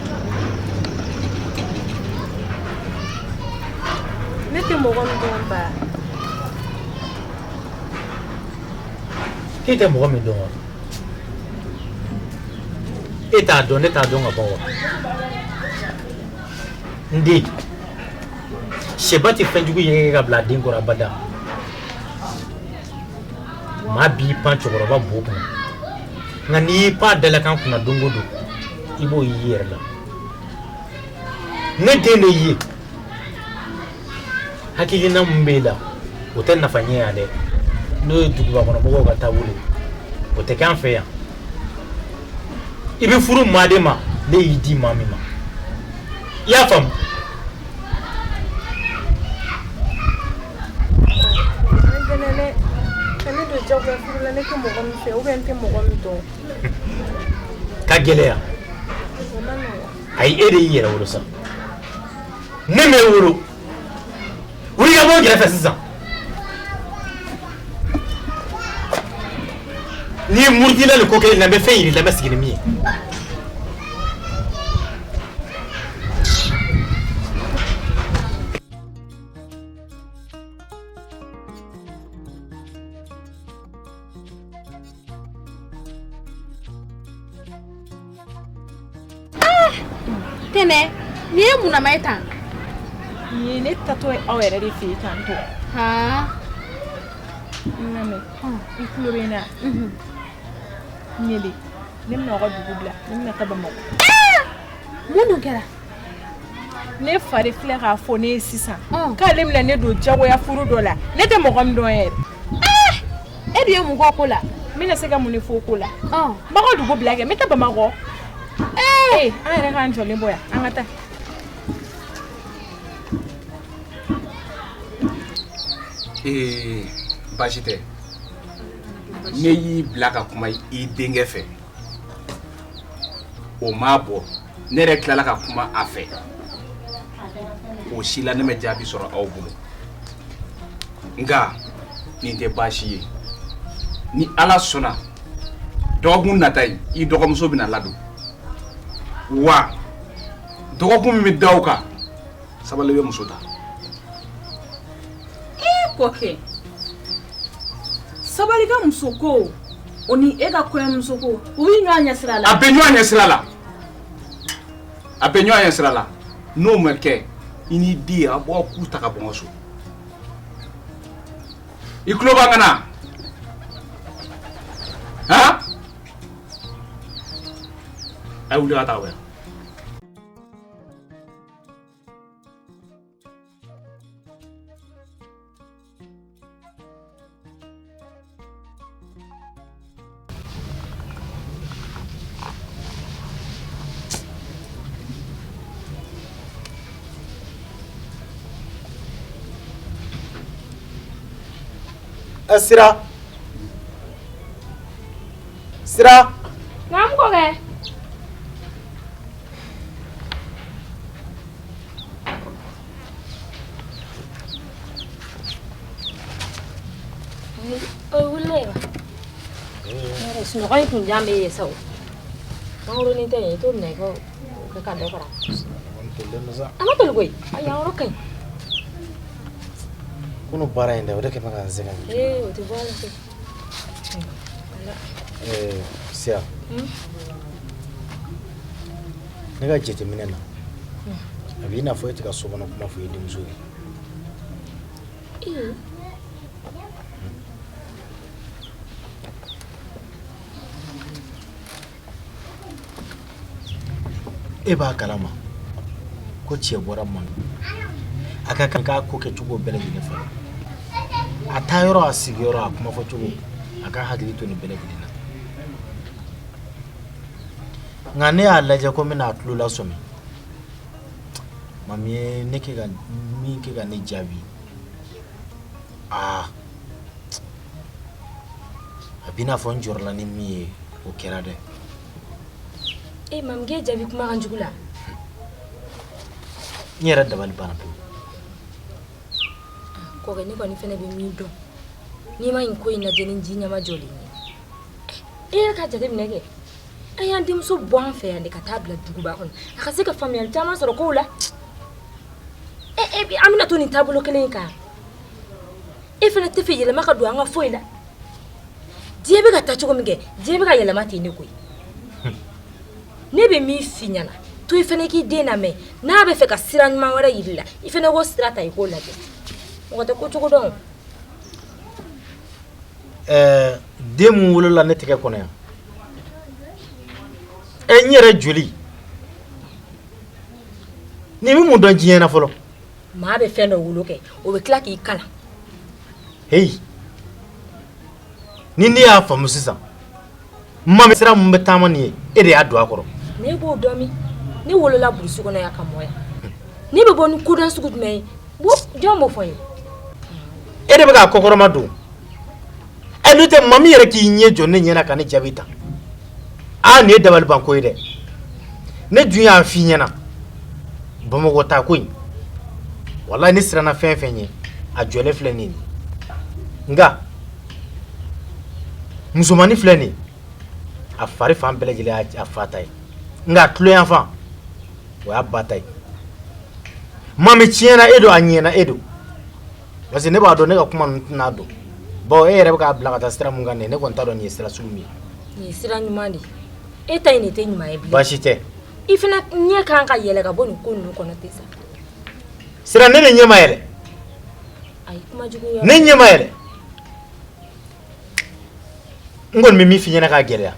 ne tɛ mɔgɔ min dɔn ba. K'e tɛ mɔgɔ min dɔn wa? E t'a dɔn ne t'a dɔn ka ban wa? N den sɛba tɛ fɛn jugu ye ka bila a den kɔrɔ abada. Maa b'i pan cɛkɔrɔba bo kunna nka n'i y'i pan dalakan kunna don o don i b'o y'i yɛrɛ la. Ne den de ye hakilina min b'e la o tɛ nafa ɲɛ yan dɛ. N'o ye dugubakɔnɔmɔgɔw ka taabolo o tɛ kɛ an fɛ yan. I bɛ furu maa de ma ne y'i di maa min ma. I y'a faamu? Ka gɛlɛya ayi e de y'i yɛrɛ wolo sa. Ne m'e wolo wuli ka bɔ n kɛrɛfɛ sisan. N'i ye murutila nin ko kelen na n bɛ fɛn yir'i la n bɛ sigi ni min ye. tene ni ye mun na ma tan ye ne tato aw yɛrɛ de fɛ tan to ha name i kulo bɛ na ɲele ne bɛna ka dugu bila ne bɛna taa Bamakɔ mun dun kɛra ne fari filɛ k'a fɔ ne ye sisan k'ale bɛna ne don jagoya furu dɔ la ne tɛ mɔgɔ min dɔn yɛrɛ e dun ye mun kɔ ko la n bɛna se ka mun de fɔ ko la ba ka dugu bila kɛ n bɛ taa Bamakɔ an yɛrɛ k'an jɔlen bɔ yan an ka taa baasi tɛ ne y'i bila ka kuma i denkɛ fɛ o m'a bɔ ne yɛrɛ tilala ka kuma a fɛ o si la ne ma jaabi sɔrɔ aw bolo nka nin tɛ baasi ye ni Ala sɔnna dɔgɔkun nata yi i dɔgɔmuso bɛna ladon wa dɔgɔkun min bɛ da o kan sabali bɛ muso ta kɔkɛ sabali ka muso ko o ni e ka kɔɲɔmuso ko u yi ɲɔgɔn ɲɛ sira la a bɛ ɲɔgɔn ɲɛ sira la a bɛ ɲɔgɔn ɲɛ sira la n'o ma kɛ i ni den a b'aw k'u ta ka bɔ n ka so i tulo b'an kan na han a ye wuli ka taa o yan Sira. Ngam ko ke? Wule ba. Sino ko yung jambe yeso. Manguro ni tayo ito na ko kakanda para. Ano tulgoy? Ayaw ro kay. Kuno bara inda wadake maka nzega. Uti bala ke. Sia. Nega jete minena. Abina fo etika sobana kuma fo yedi mzuri. Eba kalama ko ciye bora man aka kan ka ko ke tugo bele ni fa ata yoro asigi yoro akuma fo tugo aka hadili to ni bele gidina ngane alaje ko mina atlu la somi mami ne ke ga mi ke ga ne jabi abina fo njorla ni mi o kerade mam ge jabi kuma kan jugula nyera dabal bana ko ga ni ko ni fene be mi do ni ma in ko ina jenin jinya ma joli ni ka jade mi nege ayan dim so bon fe ande ka tabla dugu ba kon aka se ka famille tama so ko la bi amina to ni tabulo kelen ka fene te fe yele maka do anga foila diebe ka ta chugo mige diebe ka yele mati ni ko ne be mi finyana to ifene ki dena me na be fe ka siran ma wara yilla ifene go strata I ko la de o ta ko chugo don demu wolo la ne teke kono ya nyere joli ni mi mu don jiena folo ma be fe no wulo ke o be kla ki kala hey ni ni ya famu sisa mama sira mu betama ni e de adu akoro ne bo domi ni wolo la burusu kono ya kamoya ni be bonu kudan sugud me bo jombo foyi e de be ka kokoro madu e no te mami yere ki nye jonne nyena kan jabita ne dabal banko ide ne dunya fi nyena bomo gota ko wallahi ni sira na fenfenye a jole fleni nga musumani fleni a fari fan belejele a fatay nga tulo yan fa wa batay mami chiena edo anyena edo wase ne ba do ne ka kuma na do bo e rebe ka blaga ta sira munga ne ko ntado ni sira sulmi ni sira nyumandi eta ini te nyuma ebi bashite I fana ɲɛ kan ka yɛlɛ ka bɔ nin ko ninnu kɔnɔ ten sa. Sira ne de ɲɛma yɛlɛ. Ayi kuma jugu ya. Ne ɲɛma yɛlɛ. N kɔni bɛ min f'i ɲɛna k'a gɛlɛya.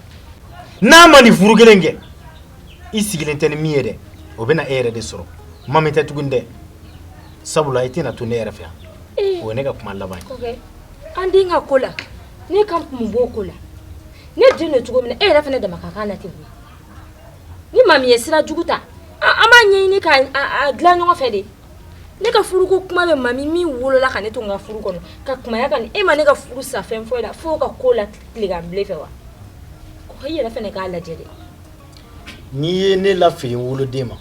N'a ma nin furu kelen kɛ I sigilen tɛ ni min ye dɛ o bɛ na e yɛrɛ de sɔrɔ. Ma min tɛ tuguni dɛ. Sabula I tɛna to ne yɛrɛ fɛ yan. O ye ne ka kuma laban ye. Okay. An den ka ko la. Ne kan kun b'o ko la. Ne den no cogo min na e yɛrɛ fana dama ka kan na ten. Ni maa min ye sira jugu ta an b'a ɲɛɲini ka a dilan ɲɔgɔn fɛ de. Ne ka furu ko kuma bɛ maa min wolola ka ne to n ka furu kɔnɔ ka kumaya ka ni e ma ne ka furu sa fɛn foyi la fo ka ko la tilegan bile fɛ wa. Ko i yɛrɛ fana k'a lajɛ de. N'i ye ne lafili woloden ma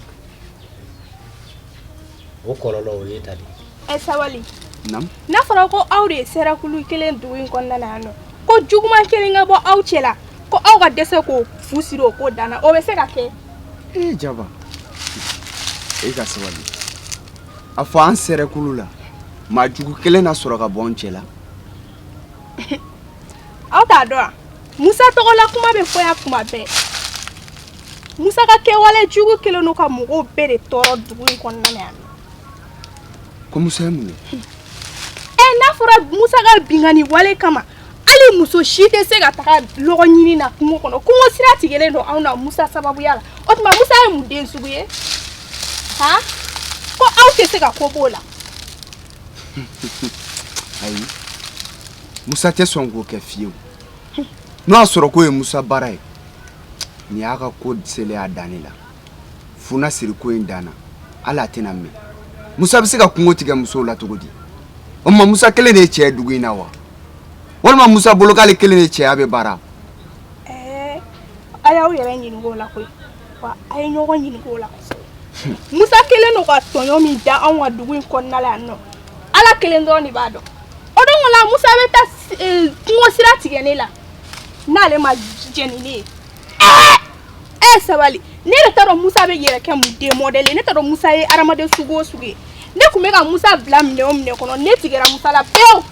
o kɔlɔlɔ o ye ta de. Sabali. N'a fɔra ko aw de ye serakulu kelen dugu in kɔnɔna na yan nɔ ko juguman kelen ka bɔ aw cɛ la ko aw ka dɛsɛ k'o fu siri o ko danna o bɛ se ka kɛ. Jaba e ka sabali a fɔ an serakulu la maa jugu kelen na sɔrɔ ka bɔ an cɛ la. Aw t'a dɔn wa Musa tɔgɔla kuma bɛ fɔ yan kuma bɛɛ. Musa ka kɛwale jugu kelen n'u ka mɔgɔw bɛɛ de tɔɔrɔ dugu in kɔnɔna na yan. Ko Musa ye mun ye? N'a fɔra Musa ka bingani wale kama hali muso si tɛ se ka taga lɔgɔ ɲini na kungo kɔnɔ kungo sira tigɛlen don anw na Musa sababuya la o tuma Musa ye mun den sugu ye ha ko aw tɛ se ka ko b'o la. Ayi Musa tɛ sɔn k'o kɛ fiyewu n'o y'a sɔrɔ k'o ye Musa baara ye nin y'a ka ko selen a danne la funa siri ko in danna hali a tɛna mɛn Musa bɛ se ka kungo tigɛ musow la cogo di o ma Musa kelen de ye cɛ ye dugu in na wa walima Musa bolo k'ale kelen de cɛya bɛ baara. A y'aw yɛrɛ ɲininka o la koyi wa a ye ɲɔgɔn ɲininka o la Musa kelen n'o ka tɔɲɔ min da anw ka dugu in kɔnɔna la yan nɔ Ala kelen dɔrɔn de b'a dɔn o don o la Musa bɛ taa kungo sira tigɛ ne la n'ale ma jɛni ne ye sabali ne yɛrɛ t'a dɔn Musa bɛ yɛrɛ kɛ mun den modèle ye ne t'a dɔn Musa ye adamaden sugu o sugu ye ne tun bɛ ka Musa bila minɛ o minɛ kɔnɔ ne tigɛra Musa la pewu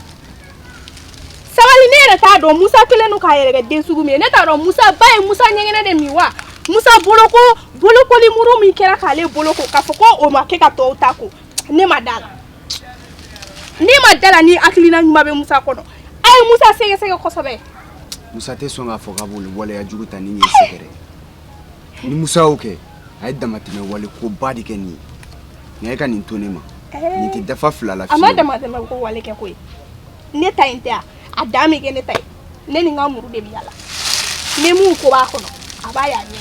sabali ne yɛrɛ t'a dɔn Musa kelen n'o k'a yɛrɛ kɛ den sugu min ye ne t'a dɔn Musa ba ye Musa ɲɛgɛnɛ de min wa Musa bolokoli muru min kɛra k'ale boloko k'a fɔ ko o ma kɛ ka tɔw ta ko ne ma da la ni hakilina ɲuman bɛ Musa kɔnɔ a ye Musa sɛgɛsɛgɛ kosɛbɛ. Musa tɛ sɔn k'a fɔ k'a b'olu waleya jugu ta ni ɲɛ sɛgɛrɛ ni Musa y'o kɛ a ye damatɛmɛ wale ko ba de kɛ nin ye nka e ka nin to ne ma nin tɛ dafa fila la fiyewu. A ma damatɛmɛ ko wale kɛ koyi ne ta in tɛ a dan min kɛ ne ta ye ne ni n ka muru de bɛ yala ni mun ko b'a kɔnɔ a b'a y'a ɲɛ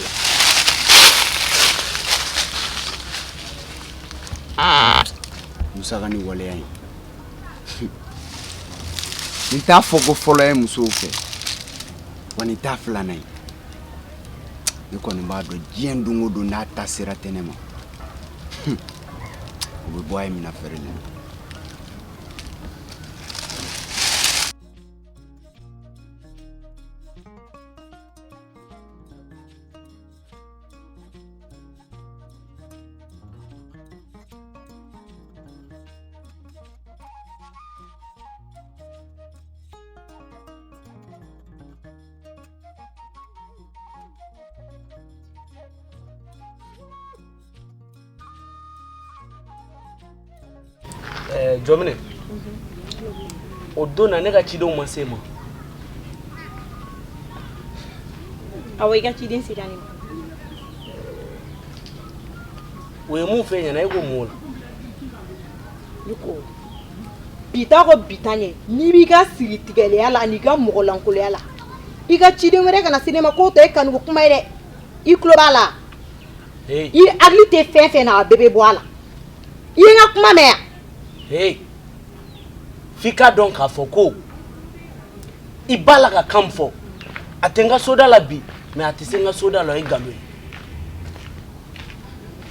la. Musa ka nin waleya in nin t'a fɔ ko fɔlɔ ye musow fɛ wa nin t'a filanan ye ne kɔni b'a dɔn diɲɛ don o don n'a ta sera tɛ ne ma o bɛ bɔ a ye mina fɛrɛ la. Jomine o don na ne ka cidenw ma se ma. Awɔ i ka ciden sera ne ma. O ye mun fɛ ɲɛna e ko mun la. Ne ko bita ko bita ɲɛ n'i b'i ka siri tigɛlɛya la ani i ka mɔgɔlankoloya la i ka ciden wɛrɛ kana se ne ma k'o tɛ e kanuko kuma ye dɛ i tulo b'a la i hakili tɛ fɛn fɛn na a bɛɛ bɛ bɔ a la i ye n ka kuma mɛn yan. F'i ka dɔn k'a fɔ ko i b'a la ka kan fɔ a tɛ n ka soda la bi mais a tɛ se n ka soda la o ye nkalon ye.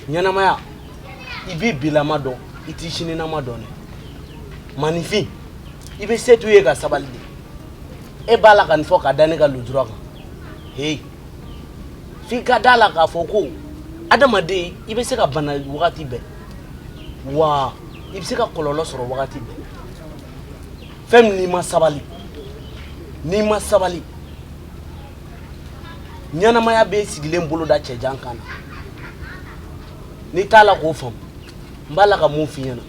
Ɲɛnamaya i b'i bilama dɔn i t'i sininama dɔn dɛ. Maninfin i bɛ se t'u ye ka sabali de e b'a la ka nin fɔ ka da ne ka lujura kan f'i ka da la k'a fɔ ko adamaden i bɛ se ka bana wagati bɛɛ wa i bɛ se ka kɔlɔlɔ sɔrɔ wagati bɛɛ. Fɛn min n'i ma sabali ɲɛnamaya bɛ sigilen bolo da cɛjan kan na ni t'a la k'o faamu n b'a la ka mun f'i ɲɛna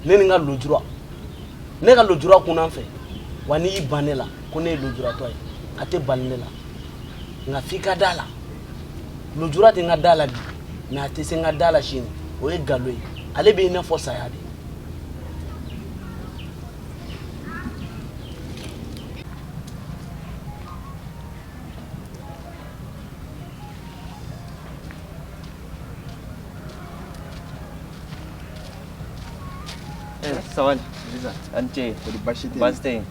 ne ni n ka lojura ne ka lojura kunna n fɛ wa n'i y'i ban ne la ko ne ye lojuratɔ ye a tɛ bali ne la nka f'i ka da la lojura tɛ n ka da la bi mais a tɛ se n ka da la sini o ye nkalon ye ale bɛ i n'a fɔ saya de. Sawan, ance, baste,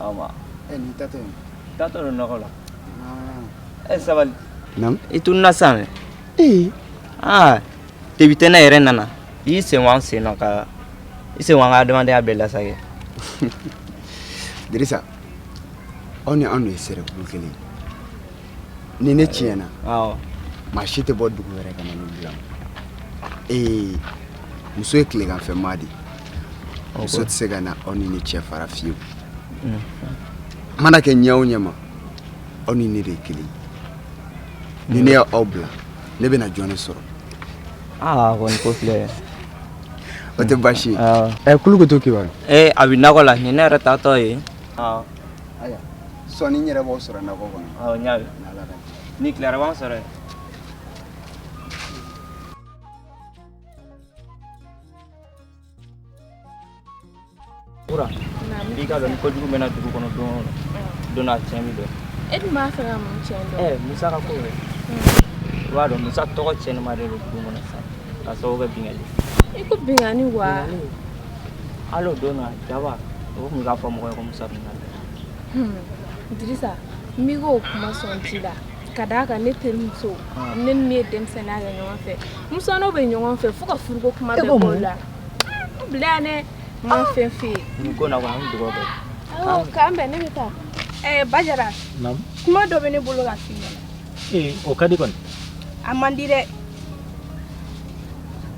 ama. Ni tato. Tato na kola. Sawan. Nam. Itu nasame. Tebitena yɛrɛ nana. I sen wan sen na ka. I sen wan ka demande a bɛɛ lasage. Dirisa. On ye anw ye sere kulu kelen. Ni ne tiɲɛna. Awɔ. Maa si tɛ bɔ dugu wɛrɛ ka na ne bila. Muso ye tileganfɛ maa de. Muso tɛ se ka na aw ni ne cɛ fara fiyewu. Mana kɛ ɲɛ o ɲɛ ma aw ni ne de ye kelen. Ni ne ye aw bila ne bɛna jɔn sɔrɔ. Kɔni ko filɛ. O tɛ baasi ye. Kulu ko to kibaru. A bɛ nakɔ la nin ne yɛrɛ taatɔ ye. Aya sɔɔni n yɛrɛ b'aw sɔrɔ nakɔ kɔnɔ. Awɔ n y'a ye. Ni tilara b'an sɔrɔ yen. Ura, i ka dɔn ni kojugu mɛna dugu kɔnɔ don n'a tiɲɛ bi dɔn. E dun b'a fɛ ka mun tiɲɛ dɔn? Musa ka ko dɛ. I b'a dɔn Musa tɔgɔ tiɲɛnima de don dugu kɔnɔ sisan ka sababu kɛ binkali. I ko binkani wa? Hali o don na Jaba o kun k'a fɔ mɔgɔ ye ko Musa binkali. Dirisa n b'i k'o kuma sɔn ti la ka d'a kan ne terimuso ne ni ne ye denmisɛnninya kɛ ɲɔgɔn fɛ Musa n'o bɛ ɲɔgɔn fɛ fo ka furuko kuma bɛɛ bɔ o la. Bila yan dɛ. Ma fɛn fɛ yen. Nin ko na kɔni an bɛ dugawu kɛ. Awɔ k'an bɛn ne bɛ taa. Bajara. Naamu. Kuma dɔ bɛ ne bolo ka f'i ɲɛna. O ka di kɔni. A man di dɛ.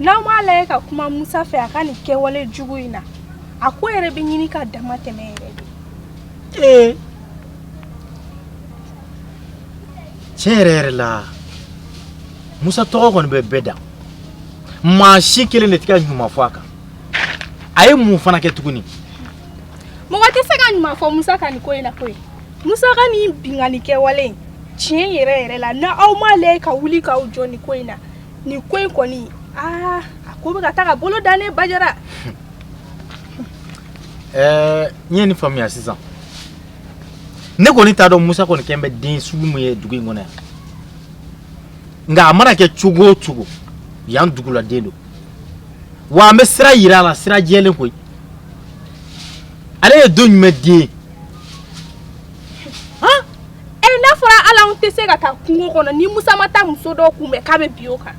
N'aw m'a lajɛ ka kuma Musa fɛ a ka nin kɛwale jugu in na a ko yɛrɛ bɛ ɲini ka dama tɛmɛ yɛrɛ de. Tiɲɛ yɛrɛ yɛrɛ la Musa tɔgɔ kɔni bɛ bɛɛ da maa si kelen de tɛ ka ɲuman fɔ a kan. A ye mun fana kɛ tuguni? Mɔgɔ tɛ se ka ɲuman fɔ Musa ka nin ko in na koyi. Musa ka nin bingani kɛwale in tiɲɛ yɛrɛ yɛrɛ la n'aw m'a lajɛ ka wuli k'aw jɔ nin ko in na nin ko in kɔni a ko bɛ ka taa ka bolo da ne Bajara. N ye nin faamuya sisan. Ne kɔni t'a dɔn Musa kɔni kɛn bɛ den sugu min ye dugu in kɔnɔ yan. Nka a mana kɛ cogo o cogo yan duguladen don. Wa an bɛ sira yira a la sira jɛlen koyi. Ale ye don jumɛn den ye? N'a fɔra ala anw tɛ se ka taa kungo kɔnɔ ni Musa ma taa muso dɔw kunbɛn k'a bɛ bin o kan.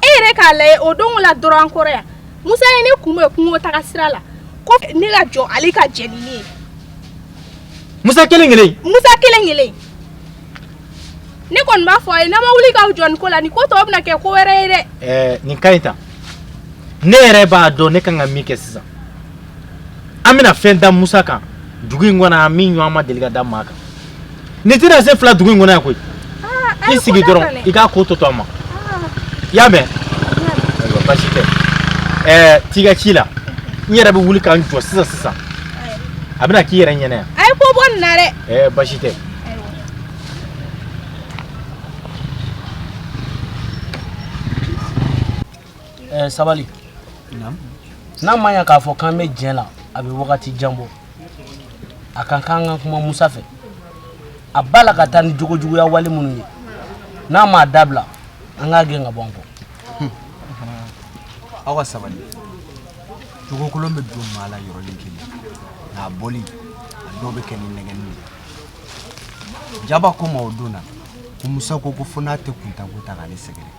E yɛrɛ k'a lajɛ o don la dɔrɔn an kɔrɔ yan Musa ye ne kunbɛn kungo taga sira la ko ne ka jɔ ale ka jɛ ni ne ye. Musa kelen kelen. Musa kelen kelen. Ne kɔni b'a fɔ a ye n'an ma wuli k'aw jɔ nin ko la nin ko tɔw bɛna kɛ ko wɛrɛ ye dɛ. Nin ka ɲi ta. Ne yɛrɛ b'a dɔn ne kan ka min kɛ sisan. An bɛna fɛn da Musa kan dugu in kɔnɔ yan min ɲɔgɔn ma deli ka da maa kan. Nin tɛna se fila dugu in kɔnɔ yan koyi. I sigi dɔrɔn i k'a ko to a ma. I y'a mɛn? Ayiwa baasi tɛ. T'i ka ci la n yɛrɛ bɛ wuli k'an jɔ sisan a bɛna k'i yɛrɛ ɲɛna yan. A ye ko bɔ nin na dɛ. Baasi tɛ. Sabali. N'a ma ɲɛ k'a fɔ k'an bɛ diɲɛ la a bɛ wagati jan bɔ a kan k'an ka kuma Musa fɛ a b'a la ka taa ni jogojuguya wale minnu ye n'a m'a dabila an k'a gɛn ka bɔ an kɔ. Aw ka sabali jogokolon bɛ don maa la yɔrɔnin kelen nka a bɔli a dɔw bɛ kɛ ni nɛgɛnni ye. Jaba ko ma o don na ko Musa ko fo n'a tɛ kuntanko ta k'ale sɛgɛrɛ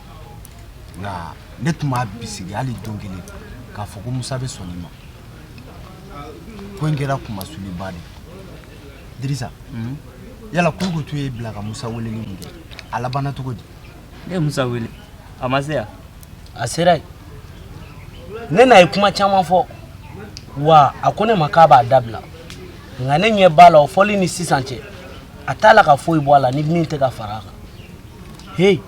nka ne tun b'a bisigi hali don kelen k'a fɔ ko Musa bɛ sɔn nin ma ko in kɛra kumasuluba de. Dirisa yala Kulukutu ye bila ka Musa weleli min kɛ a labanna cogo di? Ne ye Musa wele a ma se yan. A sera yen ne n'a ye kuma caman fɔ wa a ko ne ma k'a b'a dabila nka ne ɲɛ b'a la o fɔli ni sisan cɛ a t'a la ka foyi bɔ a la ni min tɛ ka fara a kan. Hey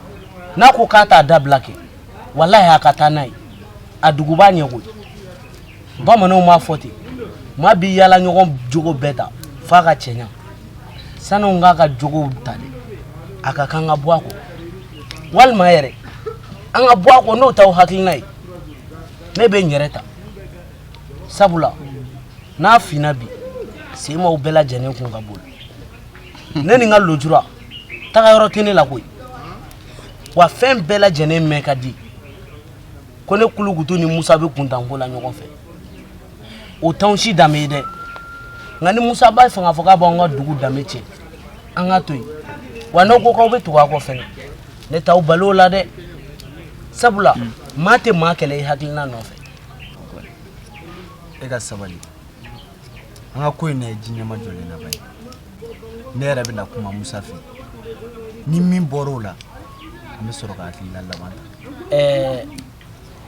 n'a ko k'a t'a dabila kɛ wallahi a ka taa n'a ye a dugu b'a ɲɛ koyi bamananw m'a fɔ ten maa b'i yaala ɲɔgɔn jogo bɛɛ ta f'a ka cɛɲa san'o k'a ka jogow ta dɛ a ka kan ka bɔ a kɔ walima yɛrɛ an ka bɔ a kɔ n'o t'aw hakilina ye ne bɛ n yɛrɛ ta sabula n'a finna bi semaw bɛɛ lajɛlen kun ka boli ne ni n ka lojura taga yɔrɔ tɛ ne la koyi wa fɛn bɛɛ lajɛlen mɛn ka di ko ne kulukutu ni musa bɛ kuntanko la ɲɔgɔn fɛ o t'anw si danbe ye dɛ nka ni musa b'a fɛ k'a fɔ k'a b'an ka dugu danbe tiɲɛ an ka to yen wa n'aw ko k'aw bɛ tugu a kɔ fɛnɛ ne t'aw bali o la dɛ sabula maa tɛ maa kɛlɛ i hakilina nɔfɛ e ka sabali an ka ko in na ye ji ɲɛma jɔlen laban ye ne yɛrɛ bɛna kuma musa fɛ ni min bɔra o la an bɛ sɔrɔ ka hakilina laban ta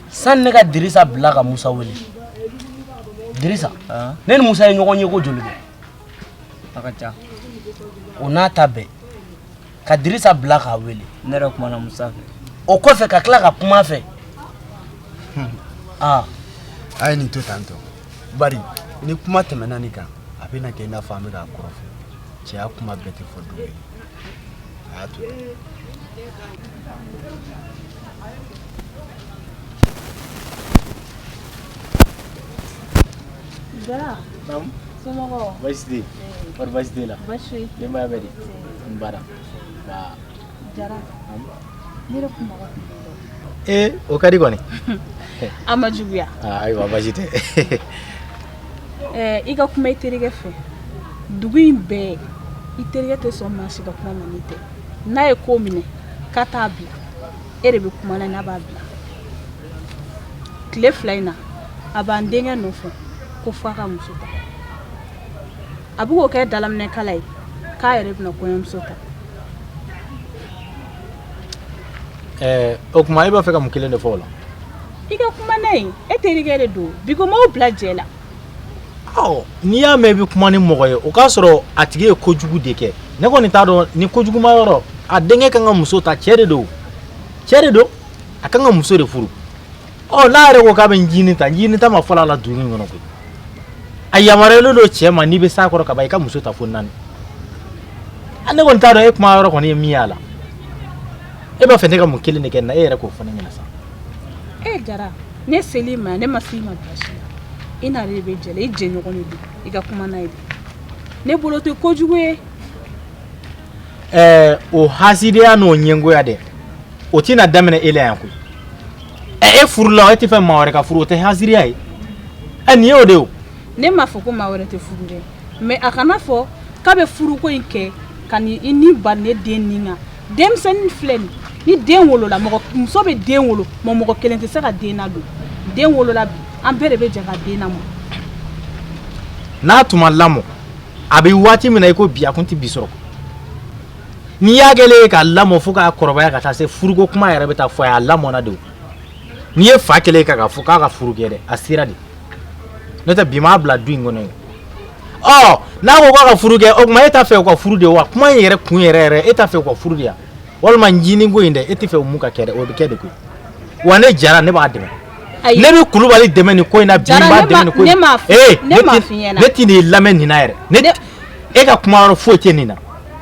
san ne ka dirisa bila ka musa wele dirisa ne ni musa ye ɲɔgɔn ye ko joli bɛ a ka ca o n'a ta bɛɛ ka dirisa bila k'a wele ne yɛrɛ kumana musa fɛ o kɔfɛ ka tila ka kuma fɛ a ye nin to tan tɔ bari ni kuma tɛmɛna nin kan a bɛna kɛ i n'a fɔ an bɛ k'a kɔrɔfɔ cɛya kuma bɛɛ tɛ fɔ dogo ye a y'a to tan Jara. Nam. Somɔgɔw. Baasi tɛ yen. Wari baasi tɛ la. Baasi. Denbaya bɛ di. N bara. Ba. Jara. Ne yɛrɛ kun mago tun bɛ o ka di kɔni. A ma juguya. Ayiwa baasi tɛ. I ka kuma i terikɛ fɛ. Dugu in bɛɛ i terikɛ tɛ sɔn maa si ka kuma ma n'i tɛ. N'a ye ko minɛ k'a t'a bila e de bɛ kuma na n'a b'a bila. Tile 2 in na a b'an denkɛ nɔfɛ ko f'a ka muso ta. A bɛ k'o kɛ dalaminɛkala ye k'a yɛrɛ bɛna kɔɲɔmuso ta. O kuma e b'a fɛ ka mun kelen de fɔ o la? I ka kuma n'a ye e terikɛ de don bi ko m'aw bila jɛ la. N'i y'a mɛn i bɛ kuma ni mɔgɔ ye o k'a sɔrɔ a tigi ye kojugu de kɛ ne kɔni t'a dɔn ni kojuguma yɔrɔ a denkɛ kan ka muso ta cɛ de don a kan ka muso de furu n'a yɛrɛ ko k'a bɛ njini ta ma fɔlɔ a la dugu in kɔnɔ koyi a yamaruyalen don cɛ ma n'i bɛ s'a kɔrɔ ka ban i ka muso ta fo 4 ne kɔni t'a dɔn e kuma yɔrɔ kɔni ye min y'a la e b'a fɛ ne ka mun kelen de kɛ na e yɛrɛ k'o fɔ ne ɲɛna sa. Jara ne seli ma ne ma f'i ma basi la i n'ale de bɛ jɛla i jɛɲɔgɔn de don i ka kuma n'a ye ne bolo tɛ kojugu ye. O hasidiya n'o ɲɛngoya dɛ o tɛna daminɛ e la yan koyi e furula e tɛ fɛ maa wɛrɛ ka furu o tɛ hasidiya ye nin ye o de o. Ne m'a fɔ ko maa wɛrɛ tɛ furu dɛ mais a kana fɔ k'a bɛ furuko in kɛ ka ni bali ne den nin kan denmisɛnnin filɛ ni den wolola muso bɛ den wolo mɔgɔ kelen tɛ se ka den nadon den wolola an bɛɛ de bɛ jɛ ka den lamɔ. n'a tuma lamɔ a bɛ waati min na i ko bi a kun tɛ bi sɔrɔ n'i y'a kɛlen ye k'a lamɔ fo k'a kɔrɔbaya ka taa se furuko kuma yɛrɛ bɛ taa fɔ a ye a lamɔna de o n'i ye fa kɛlen ye k'a fɔ k'a ka furu kɛ dɛ a sera de n'o tɛ bi m'a bila du in kɔnɔ ye n'a ko k'a ka furu kɛ o tuma e t'a fɛ u ka furu de wa kuma in yɛrɛ kun yɛrɛ e t'a fɛ u ka furu de ya walima njini ko in dɛ e tɛ fɛ mun ka kɛ dɛ o bɛ kɛ de koyi wa ne jara ne b'a dɛmɛ ne bɛ Kulubali dɛmɛ nin ko in na bi n b'a dɛmɛ nin ko in na ne tɛ nin lamɛn nin na yɛrɛ e ka kuma yɔrɔ foyi tɛ nin na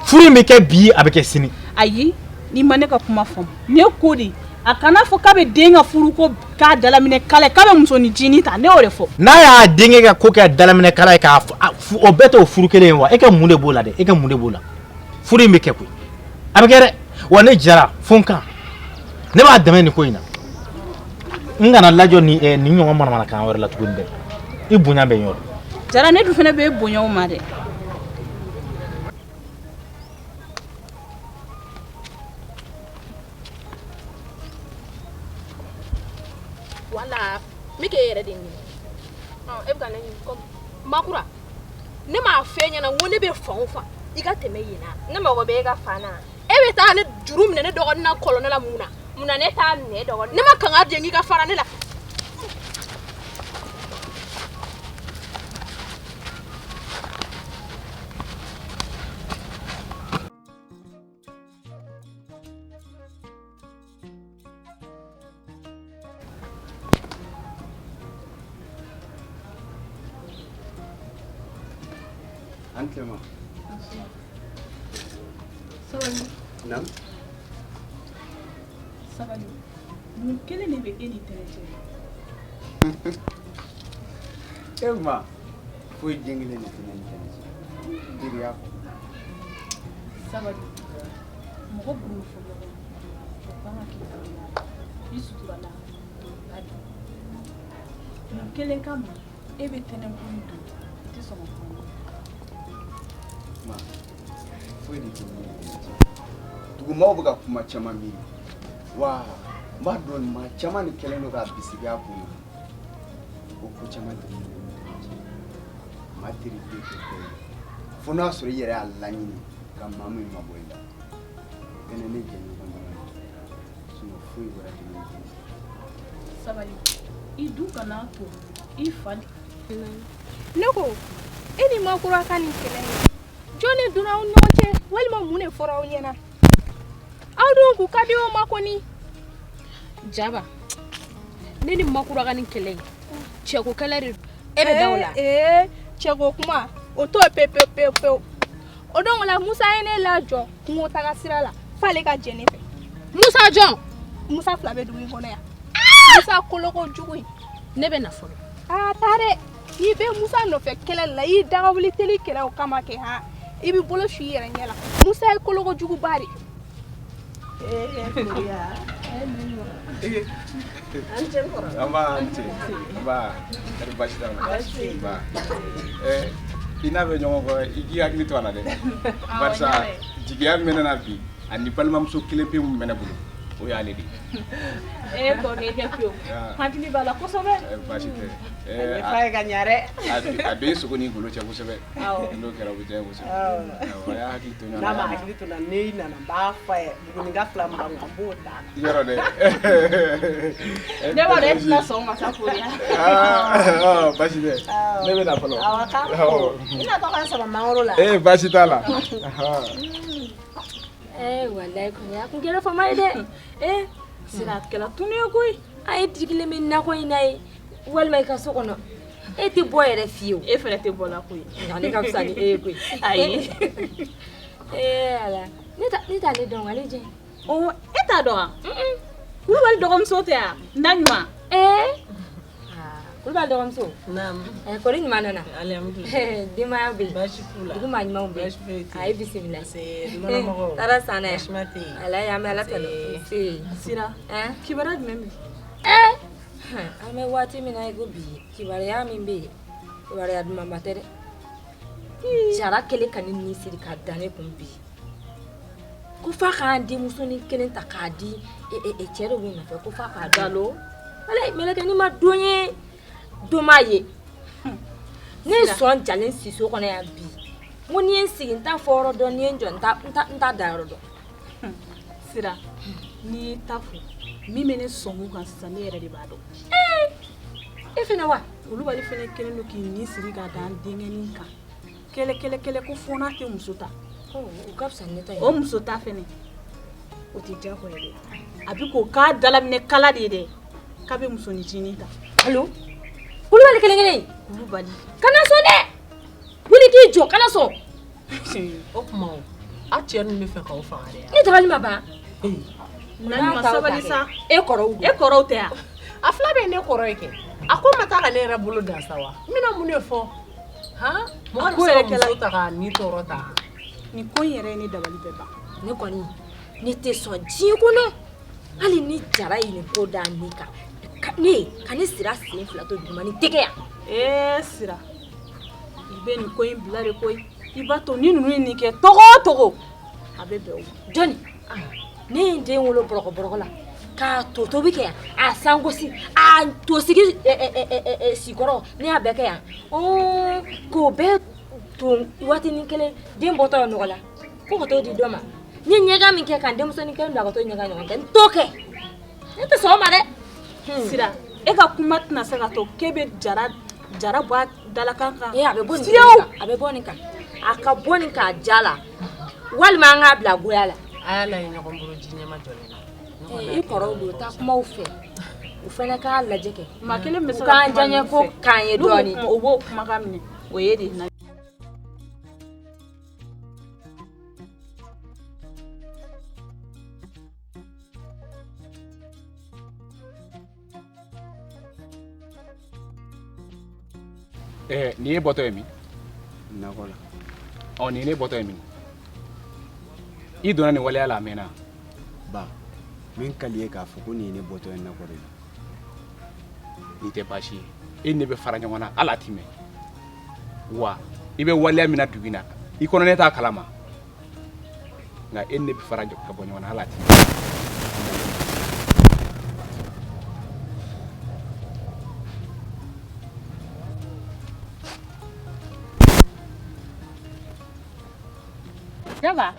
furu in bɛ kɛ bi a bɛ kɛ sini. Ayi n'i ma ne ka kuma faamu ne ko de a kana fɔ k'a bɛ den ka furu ko k'a dalaminɛkala ye k'a bɛ muso ni jini ta ne y'o de fɔ. N'a y'a denkɛ ka ko kɛ dalaminɛkala ye k'a o bɛɛ t'o furu kelen ye wa e ka mun de b'o la dɛ e ka mun de b'o la furu in bɛ kɛ koyi a bɛ kɛ dɛ wa ne jara fo n kan ne b'a dɛmɛ nin ko in na n kana lajɔ nin ɲɔgɔn manamanakan wɛrɛ la tuguni dɛ i bonya bɛ n yɔrɔ. Jara ne dun fana bɛ bonya o ma dɛ. Wala mi ke yɛrɛ de ɲini e bɛ ka ne ɲini comme Makura ne m'a fɛ ɲɛna n ko ne bɛ fan o fan i ka tɛmɛ yen na ne mago bɛ e ka fan na e bɛ taa ne juru minɛ ne dɔgɔnin na kɔlɔn la mun na ne t'a minɛ dɔgɔnin ne ma kanga den k'i ka fara ne la. Antlema. Sabali. Nam. Sabali. Mun kelen ne bɛ e ni tɛnɛ cɛ? Emma. Foi jengile ni tene. Diri yako. Sabali. Mɔgɔ bulu fɔ ɲɔgɔn o kan ka k'i faamuya i sutura la a di mun kelen kama e bɛ tɛnɛnkun don i tɛ sɔn ka fɔ Ma. Foi ni tene. Dugumɔgɔw bɛ ka kuma caman min wa n b'a dɔn maa caman de kɛlen don k'a bisigi a kunna o ko caman tɛ maa teri bɛ kɛ fɛn ye fo n'a sɔrɔ i yɛrɛ y'a laɲini ka maa min mabɔ i la fɛnɛ ne jɛ ɲɔgɔn dɔrɔn sinon foyi wɛrɛ tɛ ne jɛ. Sabali i du kana to i fa ne ko e ni makura ka nin kɛlɛ ye jɔnni donna aw ni ɲɔgɔn cɛ walima mun de fɔra aw ɲɛna aw dun k'u ka di o ma kɔni. Jaba ne ni makura ka nin kɛlɛ ye cɛko kɛlɛ de e bɛ da o la. Cɛko kuma o t'o pewu o don o la Musa ye ne lajɔ kungo taga sira la f'ale ka jɛ ne fɛ. Musa jɔn? Musa fila bɛ dugu in kɔnɔ yan. Musa koloko jugu in. Ne bɛ na fɔlɔ. Taa dɛ i bɛ Musa nɔfɛ kɛlɛ la i dagawuli teli kɛlɛ o kama kɛ ha i bɛ bolo su i yɛrɛ ɲɛ la Musa ye koloko jugu ba de. Amba ante. Ba. Kari bashi da. Ba. I n'a bɛ ɲɔgɔn kɔ i k'i hakili to a la dɛ. Barisa jigiya min bɛ ne na bi ani balimamuso kelen pe mun bɛ ne bolo o y'ale de. Kɔrɔkɛ i kɛ fiyewu hakili b'a la kosɛbɛ. Baasi tɛ. Ne fa ye ka ɲa dɛ. A bɛ e sogo n'i golo cɛ kosɛbɛ. N'o kɛra o bɛ diya kosɛbɛ. A y'a hakili to ɲɔgɔn na. N'a ma hakili to la ne nana n b'a f'a ye bugunika fila min b'an kan n b'o d'a la. Yɔrɔ dɛ. Ne b'a dɔn e tɛna sɔn ka taa foli yan. Baasi tɛ. Ne bɛ na fɔlɔ. Awɔ k'a fɔ i na tɔ ka saba mangoro la. Baasi t'a la. Walayi kɔni a kun kɛra fama ye dɛ. Sira kɛla tunu ye koyi. A ye digilen bɛ nakɔ in na ye walima i ka so kɔnɔ e tɛ bɔ yɛrɛ fiyewu. E fɛnɛ tɛ bɔ la koyi. Nka ne ka fisa ni e ye koyi. Ayi. Ala ne t'ale dɔn ale jɛ. E t'a dɔn wa? Kulubali dɔgɔmuso tɛ yan na ɲuman. Kulubali dɔgɔmuso. Naamu. Kɔri ɲuman nana. Alhamdulilayi. Denbaya bɛ yen. Baasi t'u la. Dugu maa ɲumanw bɛ yen. Baasi foyi tɛ yen. A ye bisimila. Nɔnɔmɔgɔw. Taara san na yan. Basima tɛ yen. Ala y'an bɛ ala tanu. Sira kibaruya jumɛn bɛ yen? An bɛ waati min na i ko bi kibaruya min bɛ yen kibaruya dumanba tɛ dɛ. Jara kelen ka ne ni siri ka dan ne kun bi. Ko f'a k'an denmuso ni kelen ta k'a di cɛ de b'u nɔfɛ ko f'a k'a dalo. Ala mɛlɛkɛ ni ma don ye don m'a ye. Ne ye sɔn jalen si so kɔnɔ yan bi. N ko ni ye n sigi n t'a fɔ yɔrɔ dɔn ni ye n jɔ n t'a da yɔrɔ dɔn. Sira n'i y'i ta fɔ min bɛ ne sɔn kan sisan ne yɛrɛ de b'a dɔn. E fɛnɛ wa? Kulubali fɛnɛ kelen don k'i ni siri ka da an denkɛnin kan. Kɛlɛ ko fɔ n'a tɛ muso ta. O ka fisa ne ta ye. O muso ta fɛnɛ o tɛ diyagoya dɛ. A bɛ k'o k'a dalaminɛ kala de ye dɛ k'a bɛ musoninncinin ta. Allo Kulubali kelen Kulubali. Kana sɔn dɛ. Wuli k'i jɔ kana sɔn. O tuma a cɛ ninnu bɛ fɛ k'aw faga dɛ. Ne dabali ma ban. Na sabali sa. E kɔrɔw don. E kɔrɔw tɛ yan. A fila bɛ ne kɔrɔ ye kɛ. A ko ma taa ka ne yɛrɛ bolo dan sa wa. N bɛna mun de fɔ? Mɔgɔ bɛ se ka muso ta k'a ni tɔɔrɔ ta. Nin ko in yɛrɛ ye ne dabali bɛɛ ban. Ne kɔni ne tɛ sɔn diɲɛ kɔnɔ hali ni jara ye nin ko da ne kan ka ne sira sen fila to duguma ni tɛgɛ yan. Sira i bɛ nin ko in bila de koyi i b'a to ni ninnu ye nin kɛ togo o togo a bɛ bɛn o. Jɔnni ne ye n den wolo bɔrɔkɔ la k'a to tobi kɛ yan a sangosi a to sigi sikɔrɔ ne y'a bɛɛ kɛ yan k'o bɛɛ to waatinin kelen den bɔtɔ ye nɔgɔ la ko ka t'o di dɔ ma n ye ɲɛga min kɛ ka n denmusonin kelen bila ka t'o ɲɛga ɲɔgɔn kɛ n t'o kɛ ne tɛ sɔn o ma dɛ. Sira e ka kuma tɛna se ka to k'e bɛ jara bɔ a dalakan kan. A bɛ bɔ nin kan a bɛ bɔ nin kan a ka bɔ nin k'a ja la walima an k'a bila goya la. A y'a lajɛ ɲɔgɔn bolo ji ɲɛma jɔlen na. I kɔrɔw don taa kumaw fɛ u fana k'a lajɛ kɛ. Maa kelen bɛ se ka kuma min fɛ. U k'an diyaɲɛ fo k'an ye dɔɔnin. O b'o kumakan minɛ o ye de. Ni ye bɔtɔ ye min? Nakɔ la. Ɔ nin ne bɔtɔ ye min? I donna nin waleya la a mɛnna? Ba, min ka di ye k'a fɔ ko nin ye ne bɔtɔ ye nakɔ de la. Nin tɛ baasi ye. E ni ne bɛ fara ɲɔgɔn na hali a ti mɛn. Wa i bɛ waleya min na dugu in na I kɔnɔ ne t'a kalama. Nka e ni ne bɛ fara ka bɔ ɲɔgɔn na hali a ti mɛn. Jaba.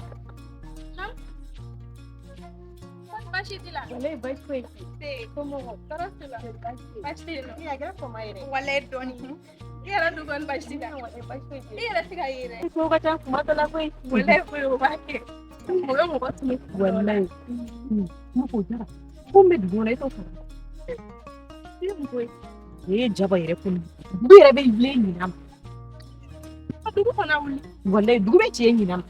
Wale bai kwai. Sai kuma karasula. Bashi no. Ya ga ko mai re. Wale doni. Yara dugon bashi da. Wale bai kwai. Yara siga yire. Ko ga ta kuma tala kwai. Wale kwai ba ke. Mo ga mo ba tumi. Wallahi. Mo ko jara. Ko me dugon ai to ka. Yin kwai. Ye jaba yire kun. Du yire bai ble ni nam. Dugu fana wuli. Wallahi dugu bai ce ni nam.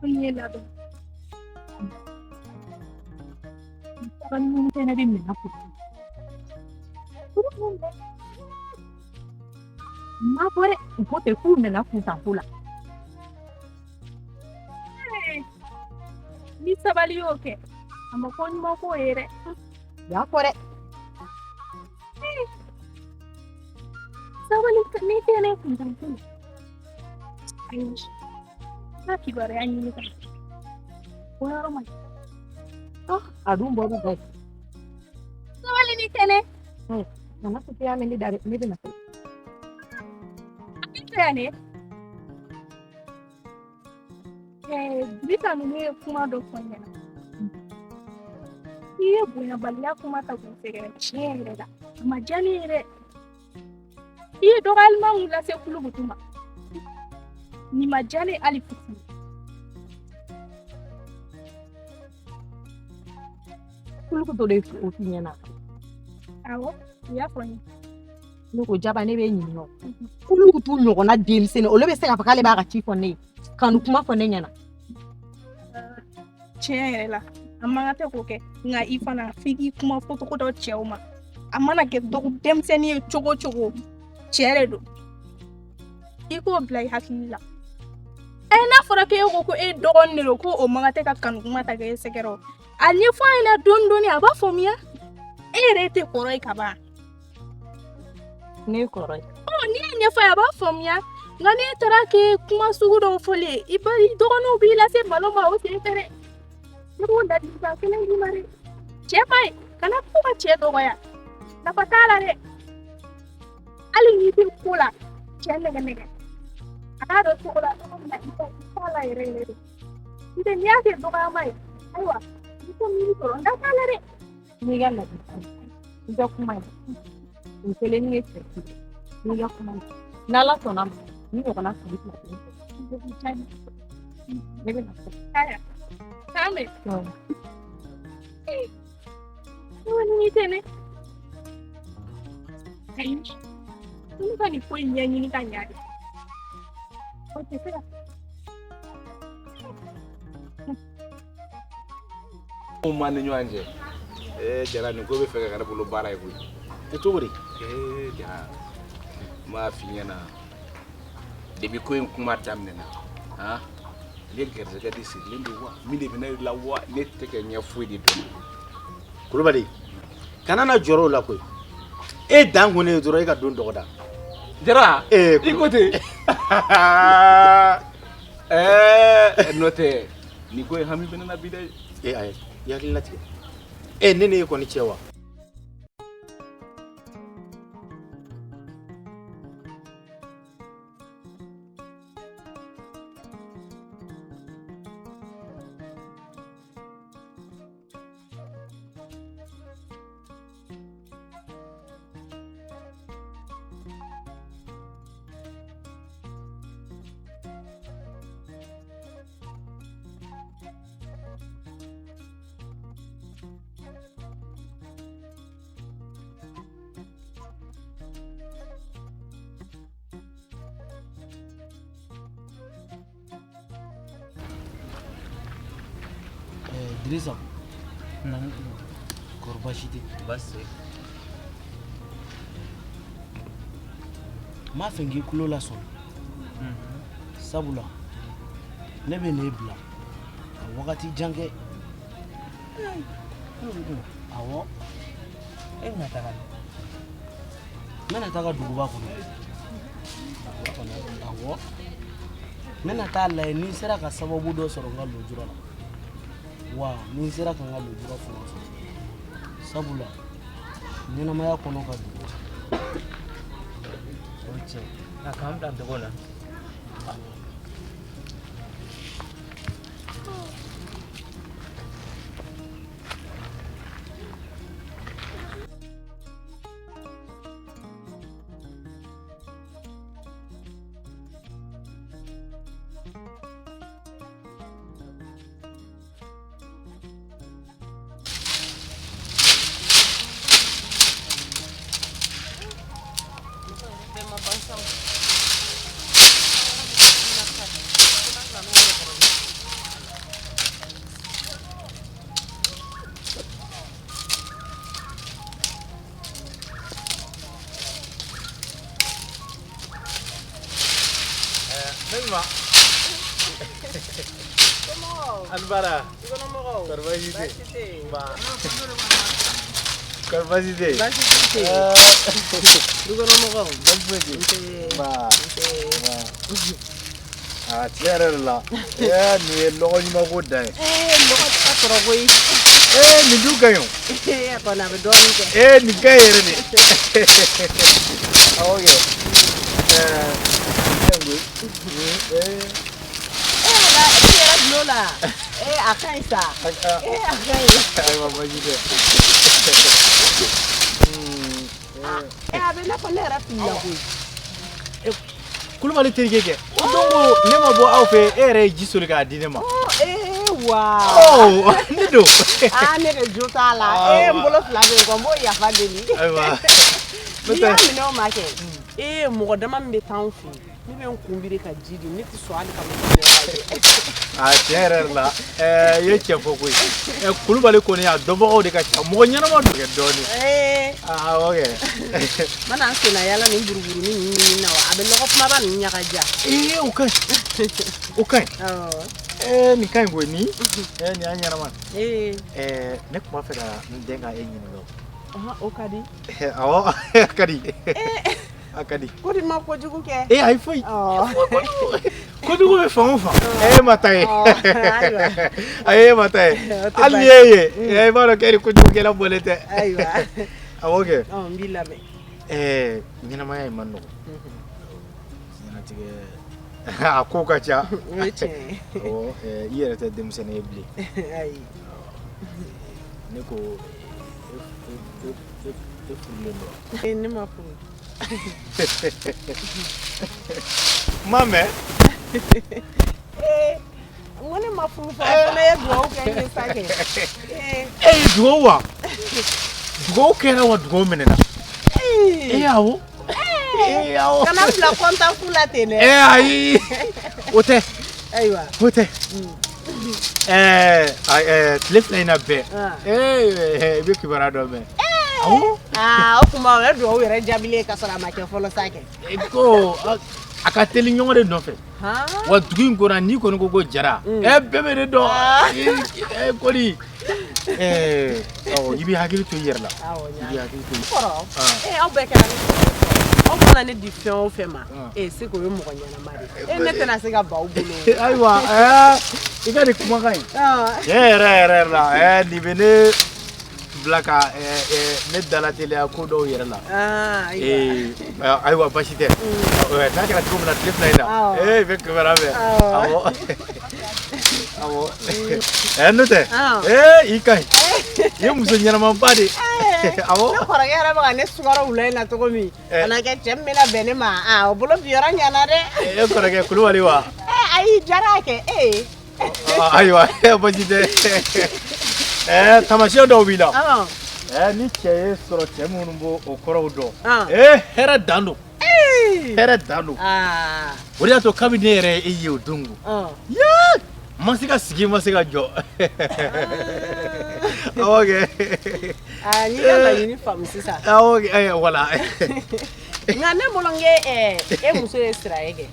Kun yi lado. Kan mungkin ada di mana pun. Ma pore, pote fu nella futa pula. Mi sabali oke. Ama kon mo ko ere. Ya pore. Sabali ni tene kuntan pula. Aish. Na kibare anyi ni kan. Ora romai. Aduh baru guys. Soal ini kene. Nama supaya meni dari ini benar. Apa ni? Bisa meni kuma dokumennya. Iya punya banyak kuma tahu segera. Cengre dah. Majani re. Iya dogal mau lah sekulu butuma. Ni majani alif. Kuluku to de ofinya na. Awo, ya foni. Nuko jaba ne be nyinyo. Kuluku tu nyoko na demse ne olobe se ka fakale ba ka chi foni. Kanu kuma foni nyana. Chere la. Amma ngate ko ke nga ifana figi kuma foto ko do cheuma. Amma na ke do demse ni chogo chogo. Chere do. Iko blai hakila. Na fora ke ko e dogon ne ko o mangate ka kanu kuma ta ga sekero. Ani fo ina dondoni aba fomia erete koroi kaba ne koroi ni anya fa aba fomia ngani tarake kuma sugudo fole ibari dogono bila se maloma o se tere ko ndadi ba kelen di mare chepai kana ko ba che dogoya na patala re ali ni bi kula chenne ganega ana do kula na ipala ire ide nyake dogoya mai aiwa itu mini koronda kalare niga lagi niga kumai ukele ni ese niga kumai nala sona niga kana kulit lagi niga na kaya kame ni tene ini kan ipo ini kan nyari oke sudah man ni ñoanje jara ni ko be fekk kana bulu baray ko e tobori jara ma fi ñana debi ko en kuma tamne na ha le gerte ga disi lendi wa mi de bina la wa ne teke nya fuidi do kulubali kana na joro la koy e dangu ne doro e ka don dogoda jara ikote note ni ko hami bina na bidai ay ya lati nene ko ni cewa Idrissa nan korbashiti बस m'a fɛ k'i kulo lasɔrɔ sabula ne bɛ n'e bila ka wagati jan kɛ awɔ e bɛna taga n bɛna taga duguba kɔnɔ awɔ n bɛna taa lajɛ ni n sera ka sababu dɔ sɔrɔ n ka lujura la wa ni n sera ka n ka lujura fana sɔrɔ sabula ɲɛnamaya kɔnɔ ka dugu o ye tiɲɛ a k'an bila dogo la Albara. Carvajite. Ba. Carvajite. Dugo no mo. Ba. Ah, tiara la. Ni logo ni ma go dai. Logo ta toro goi. Ni duga yo. Ko na be don ke. Ni gaire ni. Oye. Lola. Akaisa. Akaisa. Ay, mamá, jide. Abena kolera fiya ko. Kulubali terikɛ donc ne ma bɔ aw fɛ e yɛrɛ ye ji soli k'a di ne ma. Wa. Ne don. Ne de jo t'a la. N bolo fila bɛ yen ko n b'o yafa deli. Ayiwa. N'i y'a minɛ o ma kɛ. Mɔgɔ dama min bɛ taa anw fɛ yen. Ne bɛ n kunbiri ka ji di ne tɛ sɔn hali ka tiɲɛ yɛrɛ la i ye cɛ fɔ koyi kulubali kɔni a dɔnbagaw de ka ca mɔgɔ ɲɛnama don kɛ dɔɔnin awɔ kɛ mana an senna yala nin buruburu ni nin na wa a bɛ nɔgɔ kumaba nin ɲagaja o ka ɲi o ka ɲi nin ka ɲi koyi nin y'a ɲɛnama ne tun b'a fɛ ka n den ka e ɲininka o ka di awɔ a ka di a ka di ko di ma kojugu kɛ ayi foyi kojugu bɛ fan o fan e ma taa ye e ma taa ye hali ni ye ye i b'a dɔn k'e ni kojugukɛla bɔlen tɛ awɔ kɛ n b'i labɛn ɲɛnamaya in man nɔgɔn ɲɛnatigɛ a ko ka ca o ye tiɲɛ ye awɔ i yɛrɛ tɛ denmisɛnnin ye bilen ayi ne ko e furulen don ne ma furu Mame. Ngo ne ma furu fa na ye duwawu kɛ n ye sa kɛ. Duwawu wa? Duwawu kɛra wa duwawu minɛna? Awɔ. Awɔ. Kana bila kɔntan fu la ten dɛ. Ayi. O tɛ. Ayiwa. O tɛ. Tile fila in na bɛɛ. I bɛ kibaruya dɔ mɛn. O kuma o ye duwawu yɛrɛ jaabilen ka sɔrɔ a ma kɛ fɔlɔ sa kɛ. Ko a ka teli ɲɔgɔn de nɔfɛ. Wa dugu in kɔnɔ n'i kɔni ko jara bɛɛ bɛ ne dɔn kɔni i bɛ hakili to i yɛrɛ la i bɛ hakili to i kɔrɔ aw bɛɛ kɛra ne aw mana ne di fɛn o fɛn ma se k'o ye mɔgɔ ɲɛnama de ne tɛna se ka baw bolo ayiwa i ka nin kumakan in yɛrɛ la nin bɛ ne bila ka ne dalateliya ko dɔw yɛrɛ la ayiwa basi tɛ n'a kɛra cogo min na tile fila in na i bɛ kibaruya mɛn awɔ awɔ n'o tɛ i ka ɲi i ye muso ɲɛnamaba de awɔ ne kɔrɔkɛ yɛrɛ bɛ ka ne sukaro wula in na cogo min ka na kɛ cɛ min bɛna bɛn ne ma o bolo bi yɔrɔ ɲana dɛ e kɔrɔkɛ kulubali wa ayi jara kɛ ayiwa basi tɛ tamasiyɛn dɔw b'i la ni cɛ ye sɔrɔ cɛ minnu b'o o kɔrɔw dɔn hɛrɛ dan don hɛrɛ dan don o de y'a to kabini ne yɛrɛ e ye o don ma se ka sigi ma se ka jɔ awɔ kɛ n'i ka laɲini faamu sisan awɔ wala nka ne bolo nge e muso ye sira ye kɛ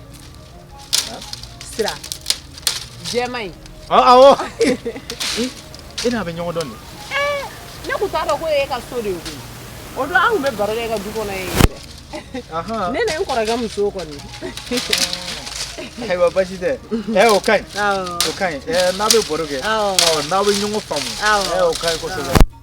sira jɛma in awɔ e n'a bɛ ɲɔgɔn dɔn de ne kun t'a dɔn ko e ka so de ye koyi o don an kun bɛ baro kɛ ka du kɔnɔ ye yɛrɛ ne ni n kɔrɔkɛ muso kɔni ayiwa basi tɛ o ka ɲi o ka ɲi n'a bɛ baro kɛ n'a bɛ ɲɔgɔn faamu o ka ɲi kosɛbɛ